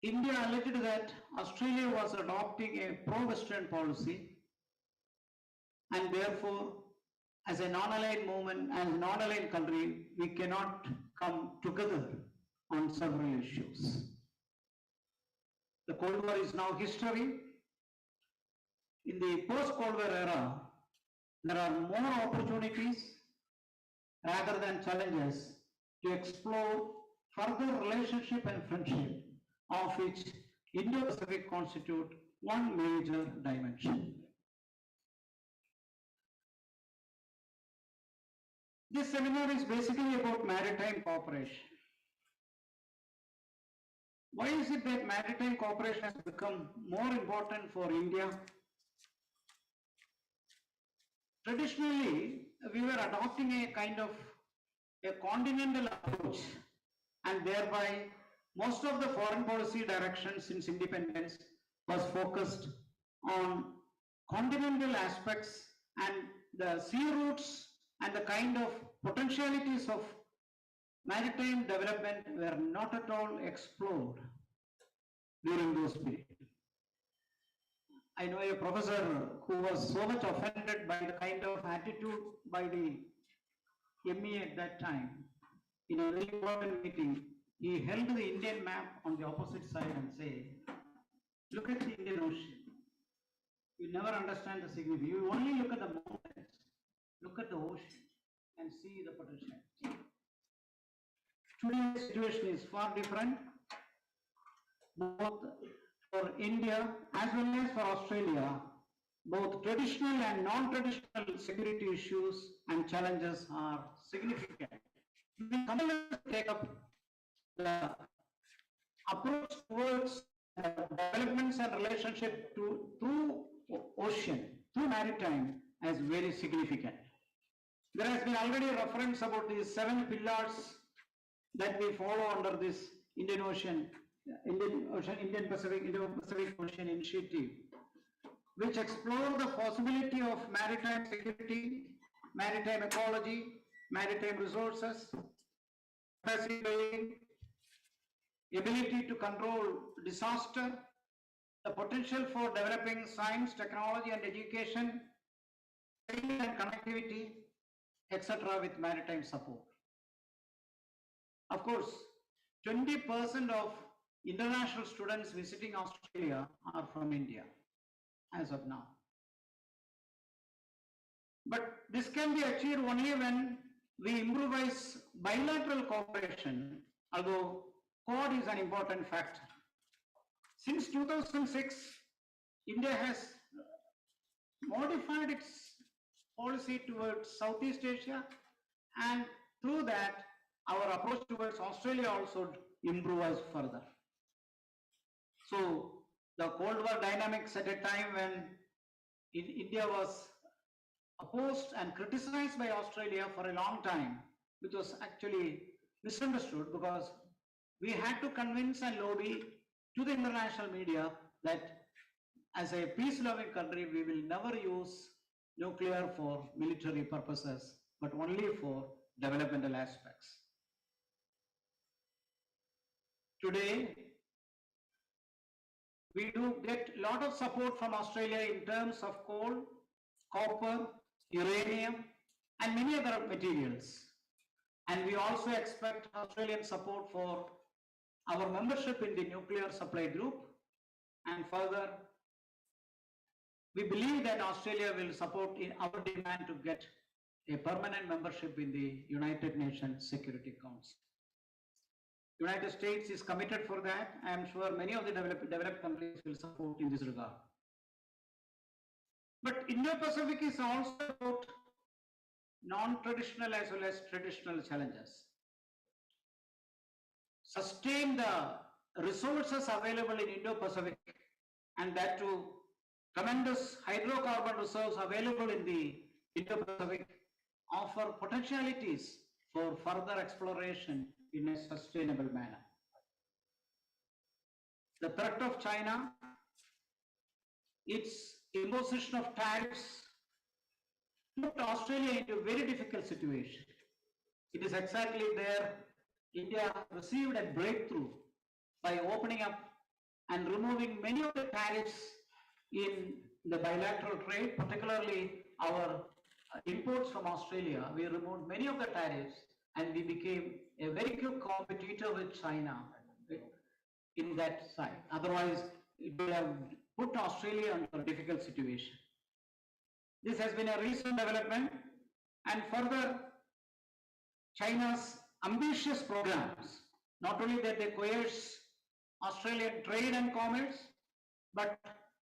India alleged that Australia was adopting a pro-Western policy, and therefore, as a non-aligned movement and non-aligned country, we cannot come together on several issues. The Cold War is now history. In the post-Cold War era, there are more opportunities rather than challenges to explore further relationship and friendship, of which Indo-Pacific constitute one major dimension. This seminar is basically about maritime cooperation. Why is it that maritime cooperation has become more important for India? Traditionally, we were adopting a kind of a continental approach, and thereby most of the foreign policy direction since independence was focused on continental aspects and the sea routes and the kind of potentialities of maritime development were not at all explored during those periods. I know a professor who was so much offended by the kind of attitude by the ME at that time. In a very important meeting, he held the Indian map on the opposite side and said, look at the Indian Ocean. You never understand the significance. You only look at the mountains, look at the ocean and see the potential. Today's situation is far different, both for India as well as for Australia. Both traditional and non-traditional security issues and challenges are significant. We come to take up the approach towards developments and relationship through ocean, through maritime as very significant. There has been already a reference about these 7 pillars that we follow under this Indian Pacific Ocean Initiative, which explore the possibility of maritime security, maritime ecology, maritime resources, capacity building, ability to control disaster, the potential for developing science, technology and education, trade and connectivity, etc. with maritime support. Of course, 20% of international students visiting Australia are from India as of now. But this can be achieved only when we improvise bilateral cooperation, although Quad is an important factor. Since 2006, India has modified its policy towards Southeast Asia, and through that, our approach towards Australia also improves further. So, the Cold War dynamics at a time when India was opposed and criticized by Australia for a long time, which was actually misunderstood because we had to convince and lobby to the international media that as a peace-loving country, we will never use nuclear for military purposes, but only for developmental aspects. Today, we do get a lot of support from Australia in terms of coal, copper, uranium, and many other materials. And we also expect Australian support for our membership in the nuclear supply group. And further, we believe that Australia will support in our demand to get a permanent membership in the United Nations Security Council. United States is committed for that. I am sure many of the developed countries will support in this regard. But Indo-Pacific is also about non-traditional as well as traditional challenges. Sustain the resources available in Indo-Pacific, and that too tremendous hydrocarbon reserves available in the Indo-Pacific offer potentialities for further exploration in a sustainable manner. The threat of China, its imposition of tariffs, put Australia into a very difficult situation. It is exactly there India received a breakthrough by opening up and removing many of the tariffs in the bilateral trade, particularly our imports from Australia. We removed many of the tariffs and we became a very good competitor with China in that side. Otherwise, it would have put Australia under a difficult situation. This has been a recent development, and further, China's ambitious programs, not only that they coerce Australian trade and commerce, but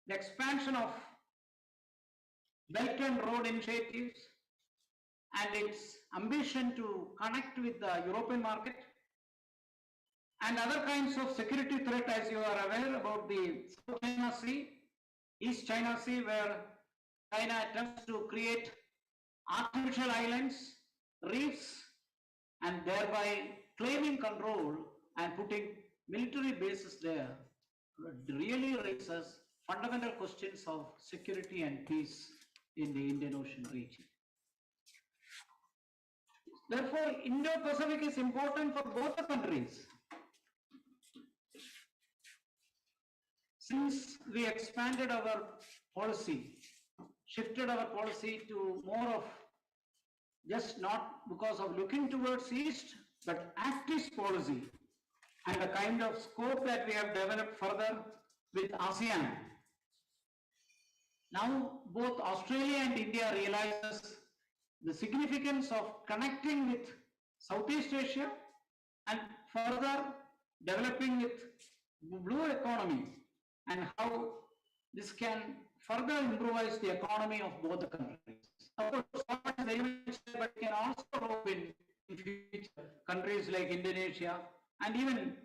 the expansion of Belt and Road initiatives and its ambition to connect with the European market and other kinds of security threat, as you are aware about the South China Sea, East China Sea, where China attempts to create artificial islands, reefs, and thereby claiming control and putting military bases there, really raises fundamental questions of security and peace in the Indian Ocean region. Therefore, Indo-Pacific is important for both the countries. Since we expanded our policy, shifted our policy to more of just not because of looking towards East, but Act-East policy and the kind of scope that we have developed further with ASEAN. Now, both Australia and India realizes the significance of connecting with Southeast Asia and further developing with blue economy and how this can further improvise the economy of both the countries. Of course, not very much, but can also grow in future countries like Indonesia and even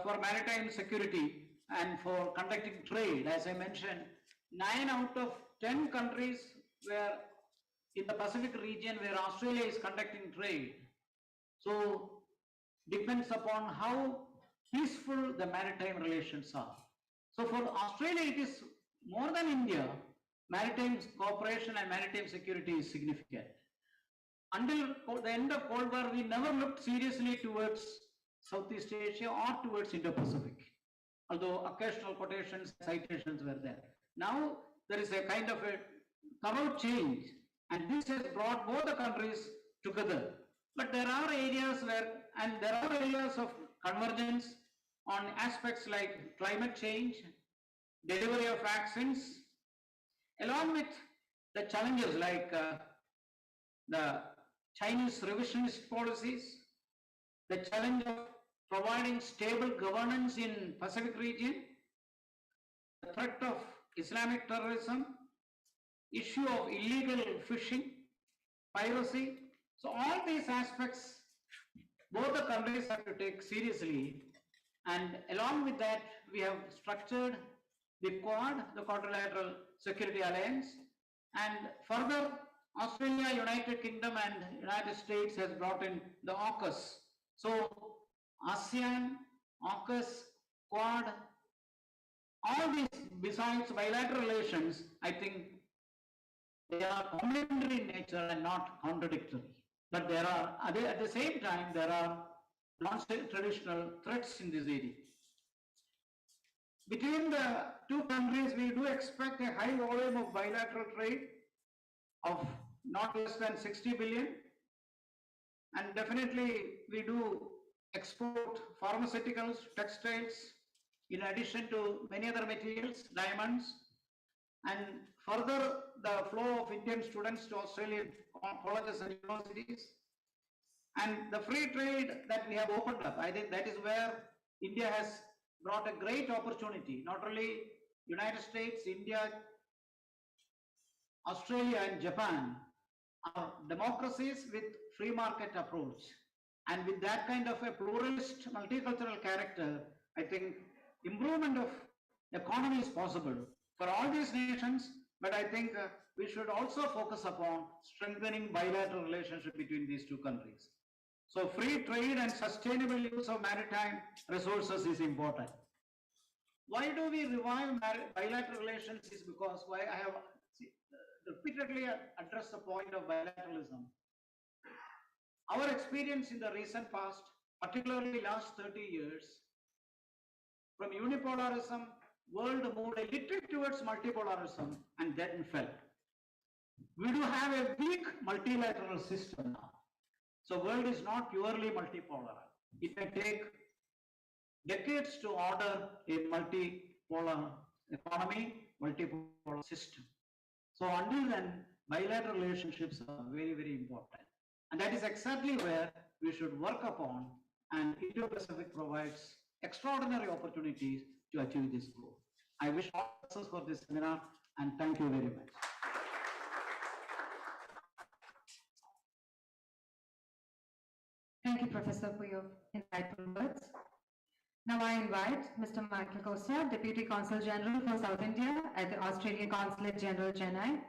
for maritime security and for conducting trade. As I mentioned, 9 out of 10 countries where in the Pacific region where Australia is conducting trade. So depends upon how peaceful the maritime relations are. So for Australia, it is more than India, maritime cooperation and maritime security is significant. Until the end of Cold War, we never looked seriously towards Southeast Asia or towards Indo-Pacific, although occasional quotations, citations were there. Now there is a kind of a thorough change, and this has brought both the countries together. But there are areas where, and there are areas of convergence on aspects like climate change, delivery of vaccines, along with the challenges like the Chinese revisionist policies, the challenge of providing stable governance in Pacific region, the threat of Islamic terrorism, issue of illegal fishing, piracy. So all these aspects, both the countries have to take seriously, and along with that, we have structured the Quad, the Quadrilateral Security Alliance, and further, Australia, United Kingdom, and United States has brought in the AUKUS. So ASEAN, AUKUS, Quad, all these besides bilateral relations, I think they are complementary in nature and not contradictory. But there are, at the same time, there are non-traditional threats in this area. Between the two countries, we do expect a high volume of bilateral trade of not less than 60 billion. And definitely we do export pharmaceuticals, textiles, in addition to many other materials, diamonds, and further the flow of Indian students to Australian colleges and universities. And the free trade that we have opened up, I think that is where India has brought a great opportunity. Not only United States, India, Australia and Japan are democracies with free market approach. And with that kind of a pluralist multicultural character, I think improvement of economy is possible for all these nations, but I think we should also focus upon strengthening bilateral relationship between these two countries. So free trade and sustainable use of maritime resources is important. Why do we revive bilateral relations is because why I have repeatedly addressed the point of bilateralism. Our experience in the recent past, particularly last 30 years, from unipolarism, world moved a little towards multipolarism and then fell. We do have a weak multilateral system now. So world is not purely multipolar. It may take decades to order a multipolar economy, multipolar system. So until then, bilateral relationships are very, very important. And that is exactly where we should work upon, and Indo-Pacific provides extraordinary opportunities to achieve this goal. I wish all success for this seminar, and thank you very much. Thank you, Professor, for your insightful words. Now I invite Mr. Michael Costa, Deputy Consul General for South India at the Australian Consulate General, Chennai,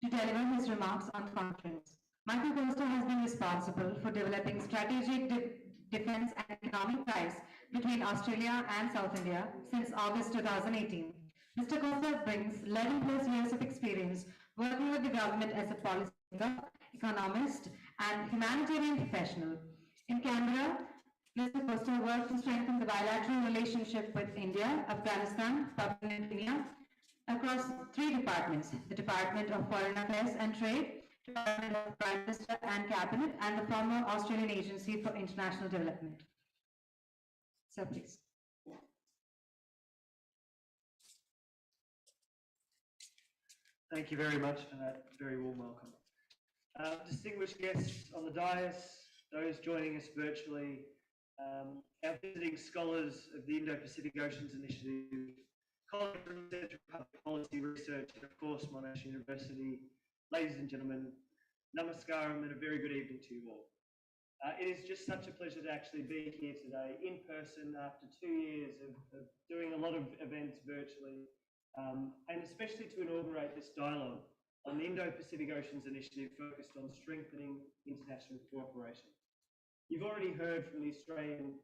to deliver his remarks on the conference. Michael Costa has been responsible for developing strategic defense and economic ties between Australia and South India since August 2018. Mr. Costa brings 11 plus years of experience working with the government as a policymaker, economist, and humanitarian professional. In Canberra, Mr. Costa worked to strengthen the bilateral relationship with India, Afghanistan, Papua New Guinea, across 3 departments: the Department of Foreign Affairs and Trade, Department of Prime Minister and Cabinet, and the former Australian Agency for International Development. So please. Thank you very much for that very warm welcome. Distinguished guests on the dais, those joining us virtually, our visiting scholars of the Indo-Pacific Oceans Initiative, colleagues from the Centre for Public Policy Research, and of course Monash University, ladies and gentlemen, namaskaram and a very good evening to you all. It is just such a pleasure to actually be here today in person after 2 years of doing a lot of events virtually, and especially to inaugurate this dialogue on the Indo-Pacific Oceans Initiative focused on strengthening international cooperation. You've already heard from the Australian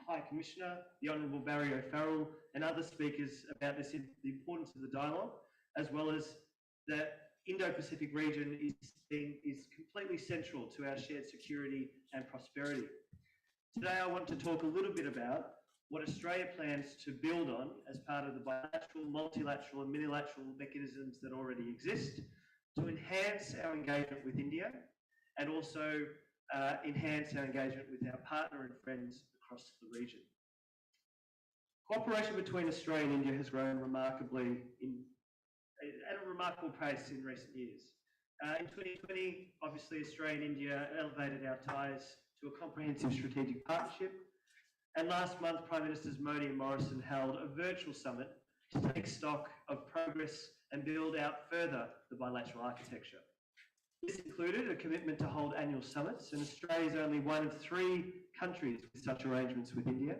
High Commissioner, the Honourable Barry O'Farrell, and other speakers about this, the importance of the dialogue, as well as the Indo-Pacific region is completely central to our shared security and prosperity. Today I want to talk a little bit about what Australia plans to build on as part of the bilateral, multilateral and minilateral mechanisms that already exist to enhance our engagement with India and also enhance our engagement with our partner and friends across the region. Cooperation between Australia and India has grown remarkably at a remarkable pace in recent years. In 2020, obviously Australia and India elevated our ties to a comprehensive strategic partnership. And last month, Prime Ministers Modi and Morrison held a virtual summit to take stock of progress and build out further the bilateral architecture. This included a commitment to hold annual summits, and Australia is only one of 3 countries with such arrangements with India.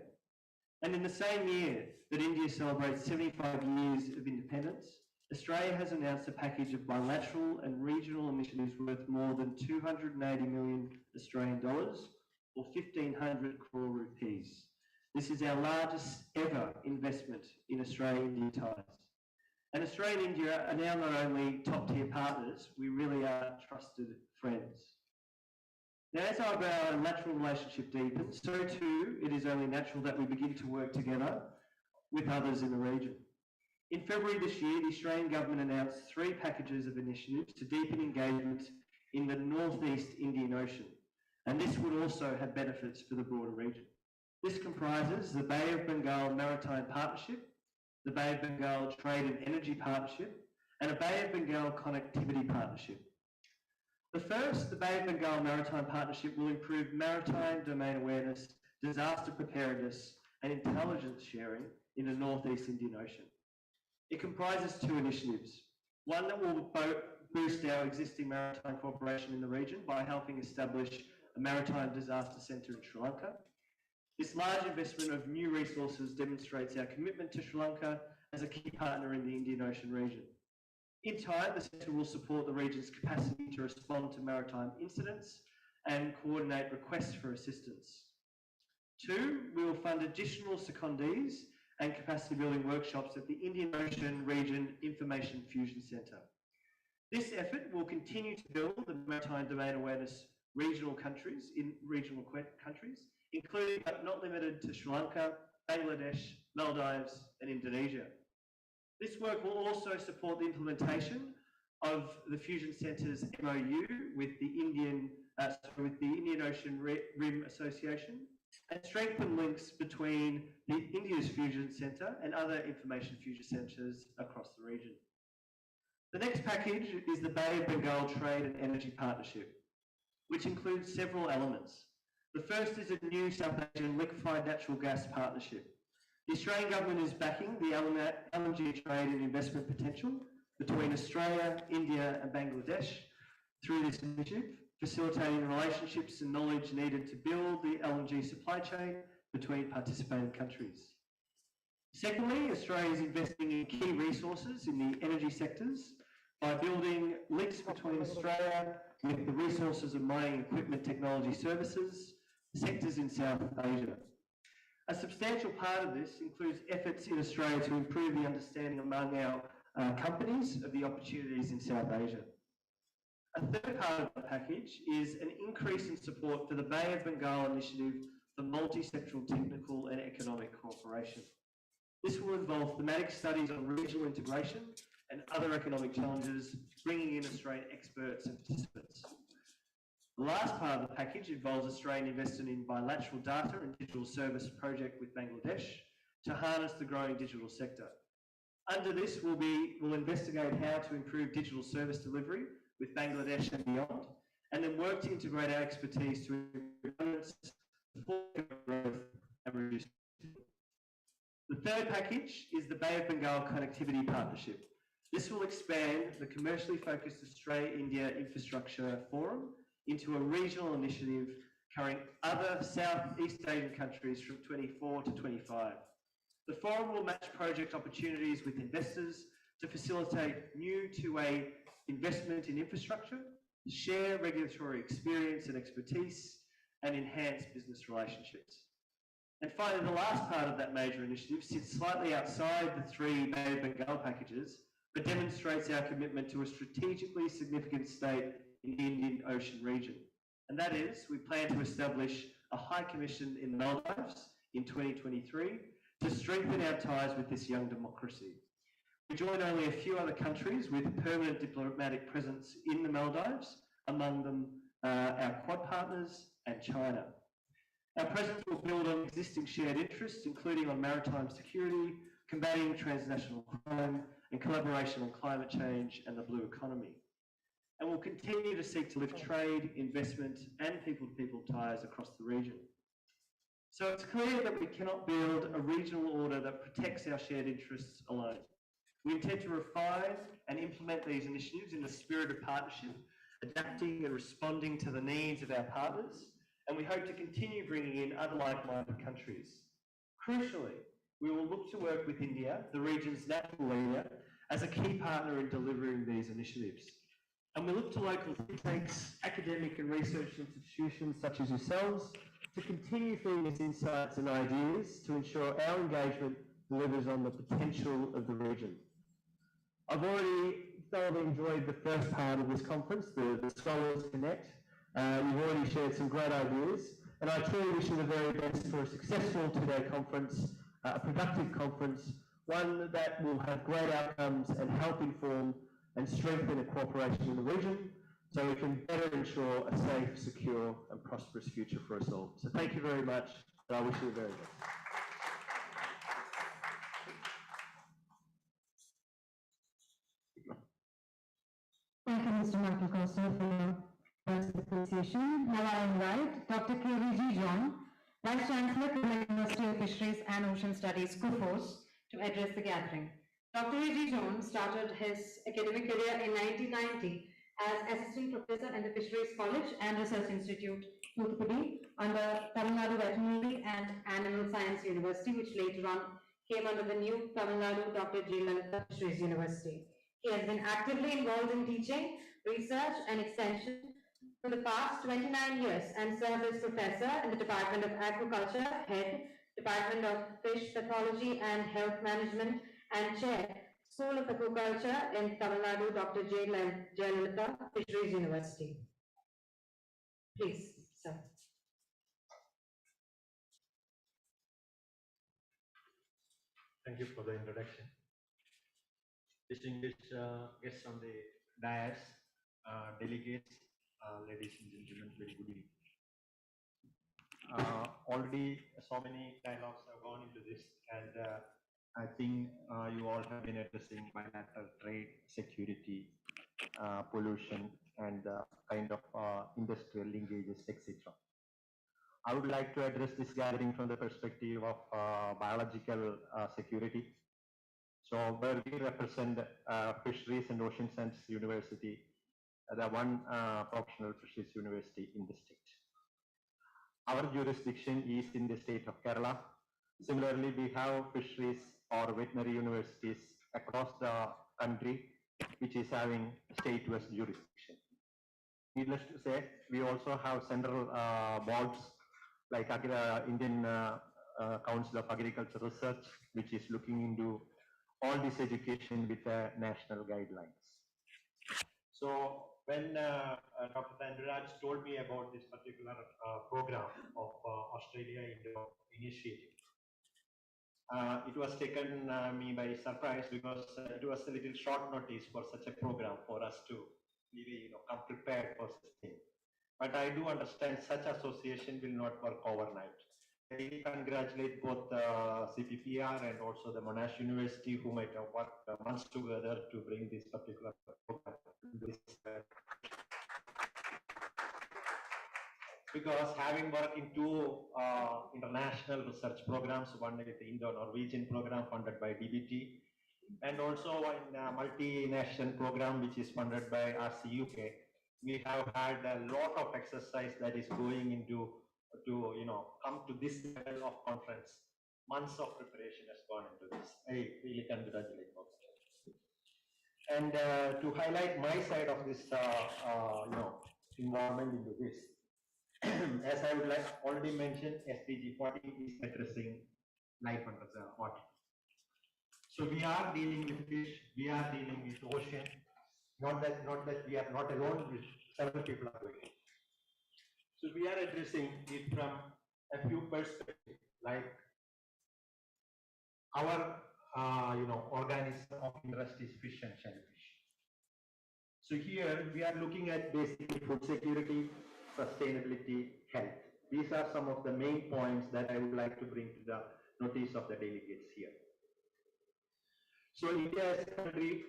And in the same year that India celebrates 75 years of independence, Australia has announced a package of bilateral and regional initiatives worth more than 280 million Australian dollars, or 1,500 crore rupees. This is our largest ever investment in Australia-India ties. And Australia and India are now not only top-tier partners, we really are trusted friends. Now, as our bilateral relationship deepens, so too it is only natural that we begin to work together with others in the region. In February this year, the Australian government announced 3 packages of initiatives to deepen engagement in the Northeast Indian Ocean, and this would also have benefits for the broader region. This comprises the Bay of Bengal Maritime Partnership, the Bay of Bengal Trade and Energy Partnership, and a Bay of Bengal Connectivity Partnership. The first, the Bay of Bengal Maritime Partnership, will improve maritime domain awareness, disaster preparedness, and intelligence sharing in the Northeast Indian Ocean. It comprises 2 initiatives. One that will boost our existing maritime cooperation in the region by helping establish a maritime disaster centre in Sri Lanka. This large investment of new resources demonstrates our commitment to Sri Lanka as a key partner in the Indian Ocean region. In time, the centre will support the region's capacity to respond to maritime incidents and coordinate requests for assistance. 2, we will fund additional secondees and capacity building workshops at the Indian Ocean Region Information Fusion Centre. This effort will continue to build the maritime domain awareness regional countries, including but not limited to Sri Lanka, Bangladesh, Maldives and Indonesia. This work will also support the implementation of the Fusion Centre's MOU with the Indian Ocean Rim Association and strengthen links between India's Fusion Centre and other information fusion centres across the region. The next package is the Bay of Bengal Trade and Energy Partnership, which includes several elements. The first is a new South Asian liquefied natural gas partnership. The Australian government is backing the LNG trade and investment potential between Australia, India and Bangladesh through this initiative, facilitating relationships and knowledge needed to build the LNG supply chain between participating countries. Secondly, Australia is investing in key resources in the energy sectors by building links between Australia with the resources of mining equipment technology services sectors in South Asia. A substantial part of this includes efforts in Australia to improve the understanding among our companies of the opportunities in South Asia. A third part of the package is an increase in support for the Bay of Bengal initiative for multi-sectoral technical and economic cooperation. This will involve thematic studies on regional integration and other economic challenges, bringing in Australian experts and participants. The last part of the package involves Australian investment in bilateral data and digital service project with Bangladesh to harness the growing digital sector. Under this, we'll investigate how to improve digital service delivery with Bangladesh and beyond, and then work to integrate our expertise to improve governance, support growth, and reduce. The third package is the Bay of Bengal Connectivity Partnership. This will expand the commercially focused Australia-India Infrastructure Forum into a regional initiative covering other Southeast Asian countries from 24 to 25. The forum will match project opportunities with investors to facilitate new two-way investment in infrastructure, share regulatory experience and expertise, and enhance business relationships. And finally, the last part of that major initiative sits slightly outside the three Bay of Bengal packages, but demonstrates our commitment to a strategically significant state in the Indian Ocean region. And that is, we plan to establish a High Commission in the Maldives in 2023 to strengthen our ties with this young democracy. We join only a few other countries with permanent diplomatic presence in the Maldives, among them our Quad partners and China. Our presence will build on existing shared interests, including on maritime security, combating transnational crime, and collaboration on climate change and the blue economy. And we'll continue to seek to lift trade, investment, and people-to-people ties across the region. So it's clear that we cannot build a regional order that protects our shared interests alone. We intend to refine and implement these initiatives in the spirit of partnership, adapting and responding to the needs of our partners, and we hope to continue bringing in other like-minded countries. Crucially, we will look to work with India, the region's natural leader, as a key partner in delivering these initiatives. And we look to local think tanks, academic and research institutions such as yourselves to continue feeding us insights and ideas to ensure our engagement delivers on the potential of the region. I've already thoroughly enjoyed the first part of this conference, the Scholars Connect. You've already shared some great ideas, and I truly wish you the very best for a successful two-day conference, a productive conference, one that will have great outcomes and help inform and strengthen a cooperation in the region so we can better ensure a safe, secure and prosperous future for us all. So thank you very much, and I wish you the very best. Thank you, Mr. Michael Costa, for your words of appreciation. Now I invite Dr. K.V.G. John, Vice Chancellor, Kerala University of Fisheries and Ocean Studies, KUFOS, to address the gathering. Dr. A.G. John started his academic career in 1990 as Assistant Professor in the Fisheries College and Research Institute, Thoothukudi, under Tamil Nadu Veterinary and Animal Science University, which later on came under the new Tamil Nadu Dr. J. Lalita Fisheries University. He has been actively involved in teaching, research and extension for the past 29 years and served as Professor in the Department of Agriculture, Head, Department of Fish Pathology and Health Management, and Chair, School of Aquaculture in Tamil Nadu, Dr. J. Lalita Fisheries University. Please, sir. Thank you for the introduction. Distinguished guests on the dais, delegates, ladies and gentlemen, very good evening. Already so many dialogues have gone into this, and I think you all have been addressing bilateral trade, security, pollution, and kind of industrial linkages, etc. I would like to address this gathering from the perspective of biological security. So where we represent Fisheries and Ocean Sciences University, the one professional fisheries university in the state. Our jurisdiction is in the state of Kerala. Similarly, we have fisheries or veterinary universities across the country, which is having state-wise jurisdiction. Needless to say, we also have central boards like Indian Council of Agriculture Research, which is looking into all this education with national guidelines. So when Dr. Thanuraj told me about this particular program of Australia Indo initiative, it was taken me by surprise because it was a little short notice for such a program for us to really, come prepared for such thing. But I do understand such association will not work overnight. I really congratulate both CPPR and also the Monash University who might have worked months together to bring this particular program. Because having worked in two international research programs, one is the Indo-Norwegian program funded by DBT, and also in a multi-nation program which is funded by RCUK, we have had a lot of exercise that is going into to come to this level of conference. Months of preparation has gone into this. I really congratulate both. And to highlight my side of this, involvement into this, as I would like already mentioned, SDG 40 is addressing life under the water. So we are dealing with fish, we are dealing with ocean. Not that we are not alone, with several people are doing it. So we are addressing it from a few perspectives, like our organism of interest is fish and shellfish. So here we are looking at basically food security, sustainability, health. These are some of the main points that I would like to bring to the notice of the delegates here. So India as a country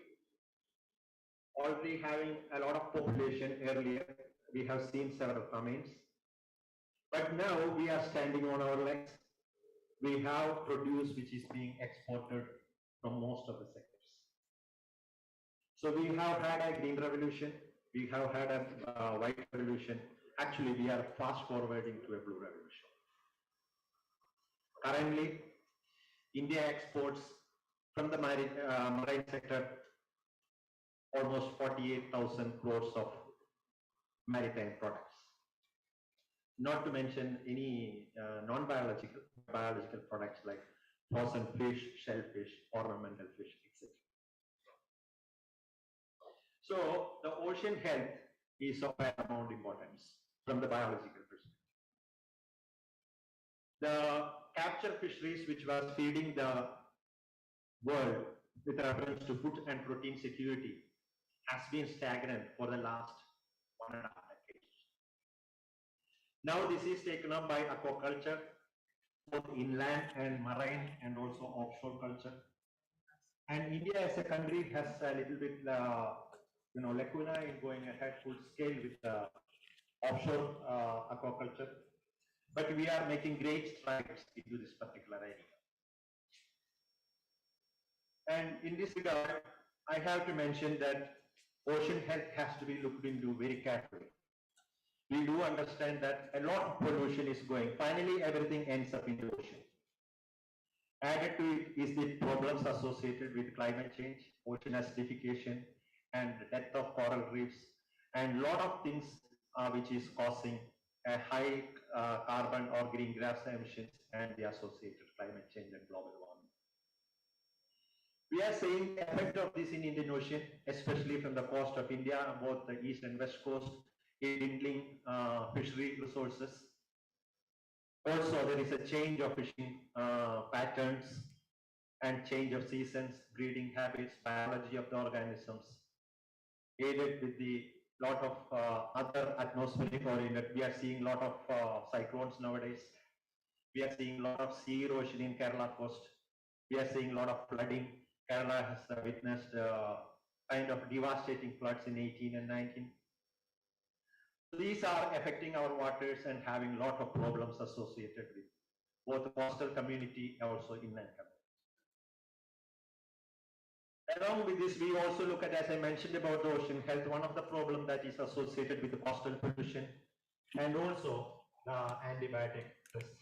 already having a lot of population earlier, we have seen several comments. But now we are standing on our legs. We have produce which is being exported from most of the sectors. So we have had a green revolution, we have had a white revolution. Actually, we are fast forwarding to a blue revolution. Currently, India exports from the marine sector almost 48,000 crores of maritime products. Not to mention any non-biological, biological products like frozen fish, shellfish, ornamental fish, etc. So the ocean health is of paramount importance from the biological perspective. The capture fisheries which was feeding the world with reference to food and protein security has been stagnant for the last 1.5 decades. Now this is taken up by aquaculture, both inland and marine and also offshore culture. And India as a country has a little bit, lacuna in going ahead full scale with offshore aquaculture. But we are making great strides into this particular area. And in this regard, I have to mention that ocean health has to be looked into very carefully. We do understand that a lot of pollution is going. Finally, everything ends up in the ocean. Added to it is the problems associated with climate change, ocean acidification, and the death of coral reefs, and a lot of things which is causing a high carbon or greenhouse emissions and the associated climate change and global warming. We are seeing the effect of this in Indian Ocean, especially from the coast of India, both the east and west coast, dwindling fishery resources. Also, there is a change of fishing patterns and change of seasons, breeding habits, biology of the organisms, aided with the lot of other atmospheric oriented. We are seeing a lot of cyclones nowadays. We are seeing a lot of sea erosion in Kerala coast. We are seeing a lot of flooding. Kerala has witnessed kind of devastating floods in 18 and 19. These are affecting our waters and having a lot of problems associated with both the coastal community and also inland community. Along with this, we also look at, as I mentioned about the ocean health, one of the problems that is associated with the coastal pollution and also the antibiotic resistance.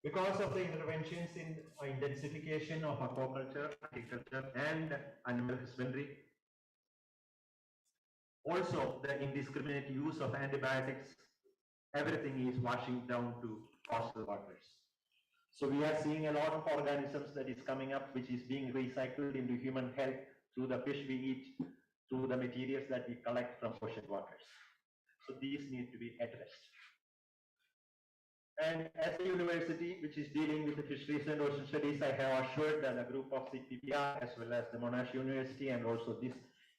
Because of the interventions in intensification of aquaculture, agriculture, and animal husbandry, also the indiscriminate use of antibiotics, everything is washing down to coastal waters. So we are seeing a lot of organisms that is coming up, which is being recycled into human health through the fish we eat, through the materials that we collect from ocean waters. So these need to be addressed. And as a university which is dealing with the fisheries and ocean studies, I have assured that a group of CPPR as well as the Monash University and also this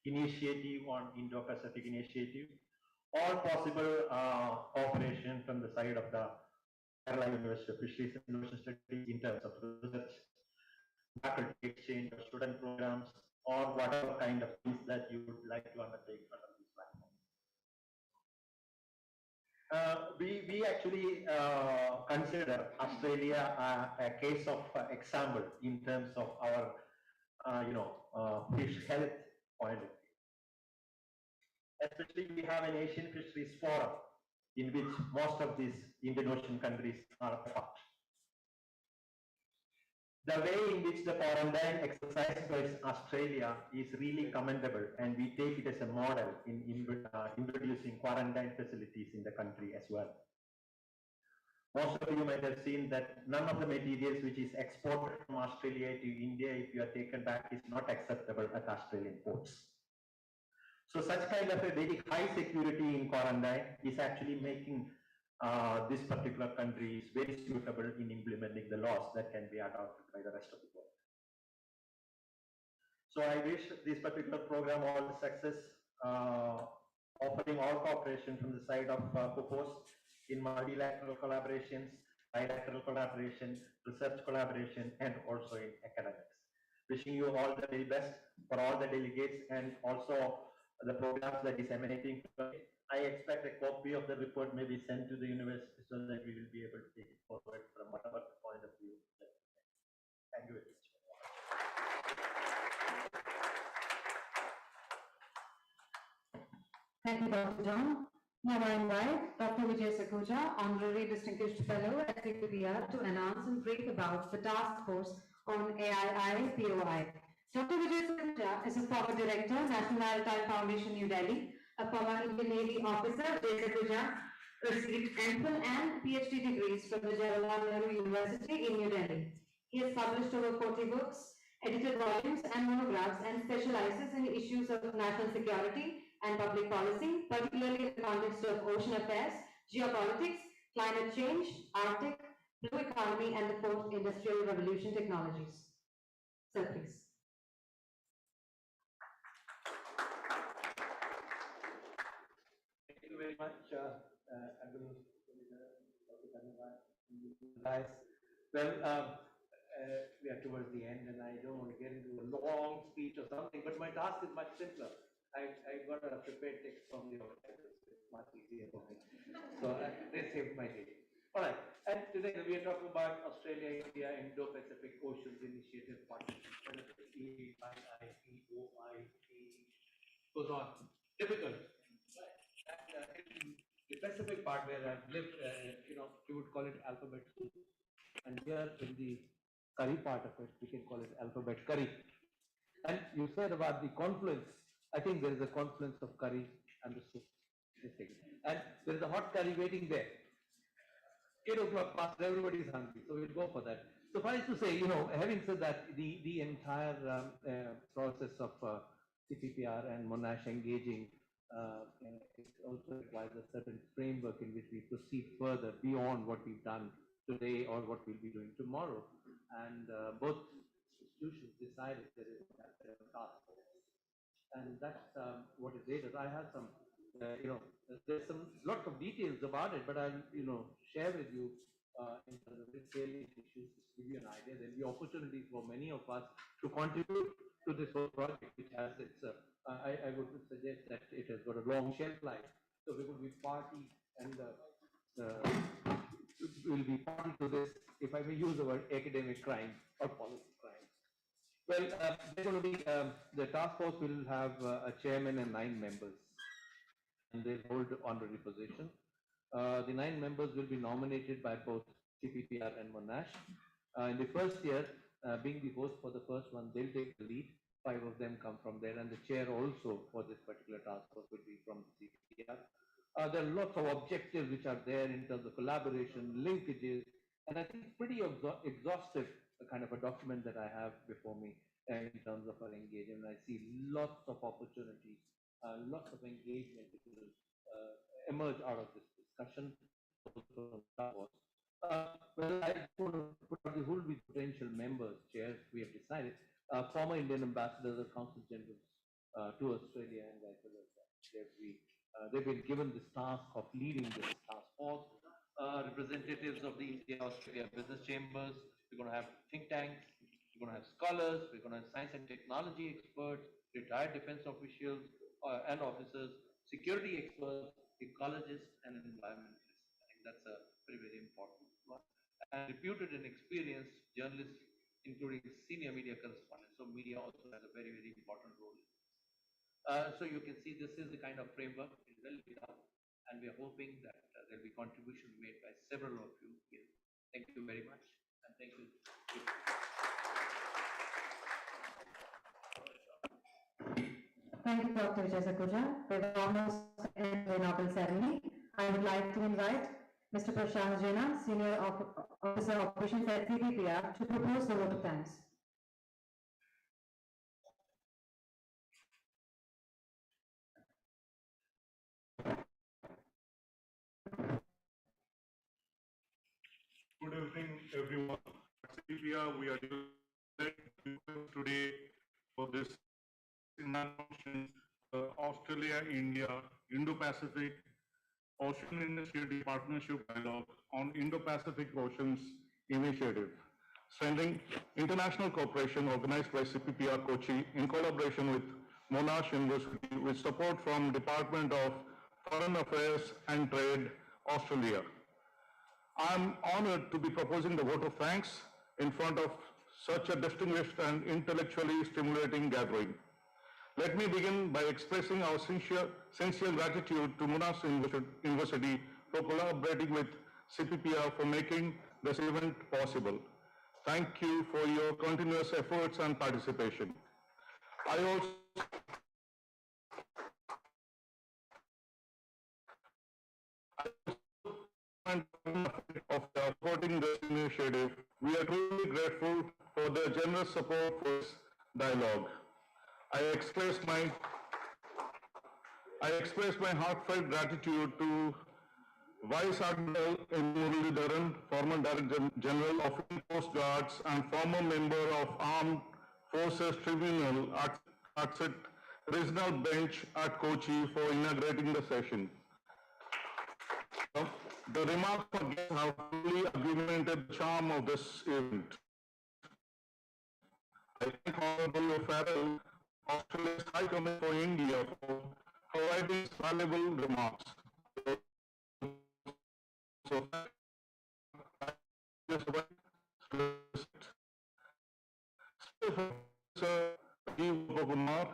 initiative on Indo-Pacific initiative, all possible cooperation from the side of the Kerala University of Fisheries and Ocean Studies in terms of research, faculty exchange or student programs, or whatever kind of things that you would like to undertake under this platform. We actually consider Australia a case of example in terms of our fish health point of view. Especially we have an Asian Fisheries Forum in which most of these Indian Ocean countries are a part. The way in which the quarantine exercise by Australia is really commendable, and we take it as a model in introducing quarantine facilities in the country as well. Most of you might have seen that none of the materials which is exported from Australia to India, if you are taken back, is not acceptable at Australian ports. So such kind of a very high security in quarantine is actually making this particular country is very suitable in implementing the laws that can be adopted by the rest of the world. So I wish this particular program all the success, offering all cooperation from the side of POPOS in multilateral collaborations, bilateral collaboration, research collaboration, and also in academics. Wishing you all the very best for all the delegates and also the programs that is emanating from it. I expect a copy of the report may be sent to the university so that we will be able to take it forward from whatever point of view. Thank you very much. Thank you, Dr. John. Now I invite Dr. Vijay Sakhuja, Honorary Distinguished Fellow at CPPR, to announce and brief about the task force on AI-IPOI. Dr. Vijay Sakhuja is a former director, National Maritime Foundation, New Delhi, a former Indian Navy officer. Vijay Sakhuja received MPhil and PhD degrees from the Jawaharlal Nehru University in New Delhi. He has published over 40 books, edited volumes and monographs, and specializes in issues of national security and public policy, particularly in the context of ocean affairs, geopolitics, climate change, Arctic, blue economy, and the fourth industrial revolution technologies. Sir, please. Thank you very much, guys. Well, we are towards the end, and I don't want to get into a long speech or something, but my task is much simpler. I got a prepared text from the organizers. It's much easier for me. So they saved my day. All right. And today we are talking about Australia, India, Indo-Pacific Oceans Initiative Partnership. AI-IPOI goes on. Difficult. And in the Pacific part where I've lived, you would call it alphabet soup. And here in the curry part of it, we can call it alphabet curry. And you said about the confluence. I think there is a confluence of curry and the soup. And there is a hot curry waiting there. 8 o'clock past, everybody is hungry, so we'll go for that. Suffice to say, having said that, the entire process of CPPR and Monash engaging it also requires a certain framework in which we proceed further beyond what we've done today or what we'll be doing tomorrow. And both institutions decided there is a task force. And that's what it is. I have some, there's some lots of details about it, but I'll, share with you in terms of salient issues to give you an idea. There'll be opportunities for many of us to contribute to this whole project, which has its, I would suggest that it has got a long shelf life. So we will be party and will be party to this, if I may use the word academic crime or policy crime. Well, they're going to be, the task force will have a chairman and 9 members, and they'll hold honorary position. The 9 members will be nominated by both CPPR and Monash. In the first year, being the host for the first one, they'll take the lead. 5 of them come from there, and the chair also for this particular task force will be from CPPR. There are lots of objectives which are there in terms of collaboration, linkages, and I think it's pretty exhaustive kind of a document that I have before me in terms of our engagement. I see lots of opportunities, lots of engagement which will emerge out of this discussion. Well, I just want to put out who will be potential members, chairs, we have decided. Former Indian ambassadors or consul generals to Australia and vice versa. They've been given this task of leading this task force. Representatives of the India-Australia business chambers. We're going to have think tanks. We're going to have scholars. We're going to have science and technology experts, retired defense officials and officers, security experts, ecologists, and environmentalists. I think that's a very, very important one. And reputed and experienced journalists, including senior media correspondents. So media also has a very, very important role. So you can see this is the kind of framework it will laid out, and we are hoping that there'll be contributions made by several of you here. Thank you very much, and thank you. Thank you, Dr. Vijay Sakuja. We've almost ended the inaugural ceremony. I would like to invite Mr. Prashant Jaina, Senior Officer Operations at CPPR, to propose the vote of thanks. Good evening, everyone. At CPPR, we are today for this conference, Australia, India, Indo-Pacific Ocean Initiative Partnership Dialogue on Indo-Pacific Oceans Initiative, strengthening international cooperation organized by CPPR Kochi in collaboration with Monash University with support from Department of Foreign Affairs and Trade, Australia. I am honored to be proposing the vote of thanks in front of such a distinguished and intellectually stimulating gathering. Let me begin by expressing our sincere gratitude to Monash University for collaborating with CPPR for making this event possible. Thank you for your continuous efforts and participation. I also of supporting this initiative. We are truly grateful for their generous support for this dialogue. I express my heartfelt gratitude to Vice Admiral Muralidharan, former Director General of Coast Guards and former member of Armed Forces Tribunal at Regional Bench at Kochi for inaugurating the session. The remarks of guests have fully augmented the charm of this event. I thank Honorable Farrell, Australia's High Commissioner for India, for providing valuable remarks. So, Sir Kumar,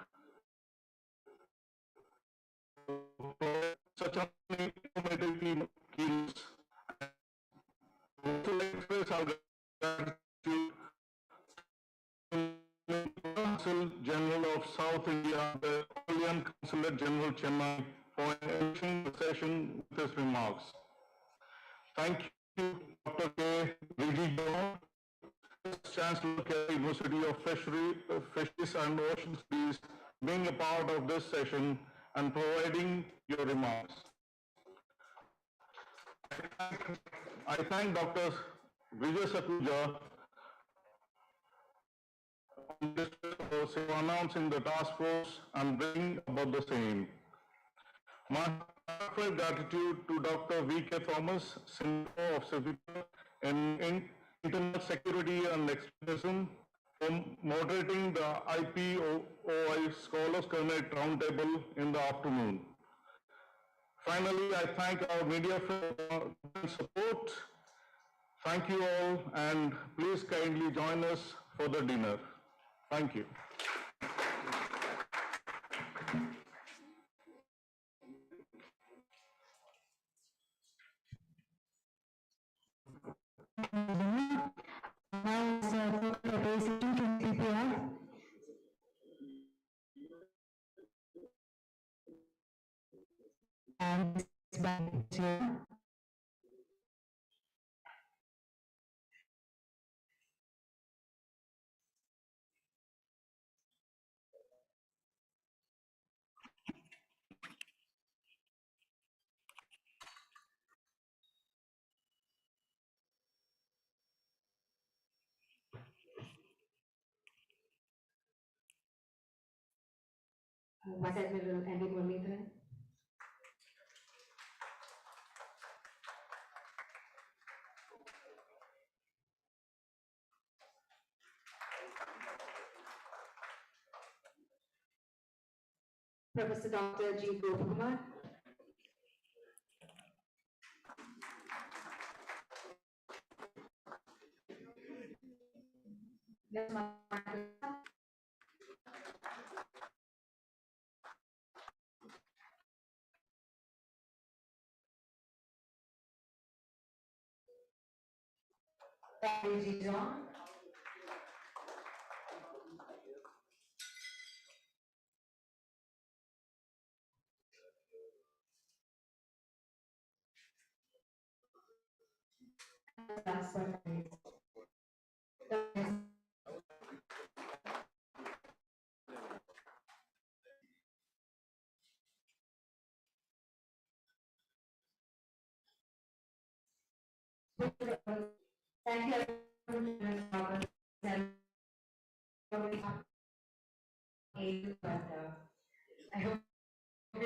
such an informative keynotes. Also express our gratitude to Consul General of South India, the Australian Consulate General Chennai, for enriching the session with his remarks. Thank you, Dr. K. Rijijo, Chancellor Kerry University of Fisheries and Ocean Studies, being a part of this session and providing your remarks. I thank Dr. Vijay Sakuja on this for announcing the task force and bringing about the same. My heartfelt gratitude to Dr. V.K. Thomas, Senator of CPPR in Internal Security and Extremism, for moderating the IPOI Scholars Connect Roundtable in the afternoon. Finally, I thank our media for support. Thank you all, and please kindly join us for the dinner. Thank you. Now is the basic to CPPR. And by this year. Vice Admiral Andy Muralidharan. Professor Dr. G. Gopakumar. G. John. Last but not least, thank you.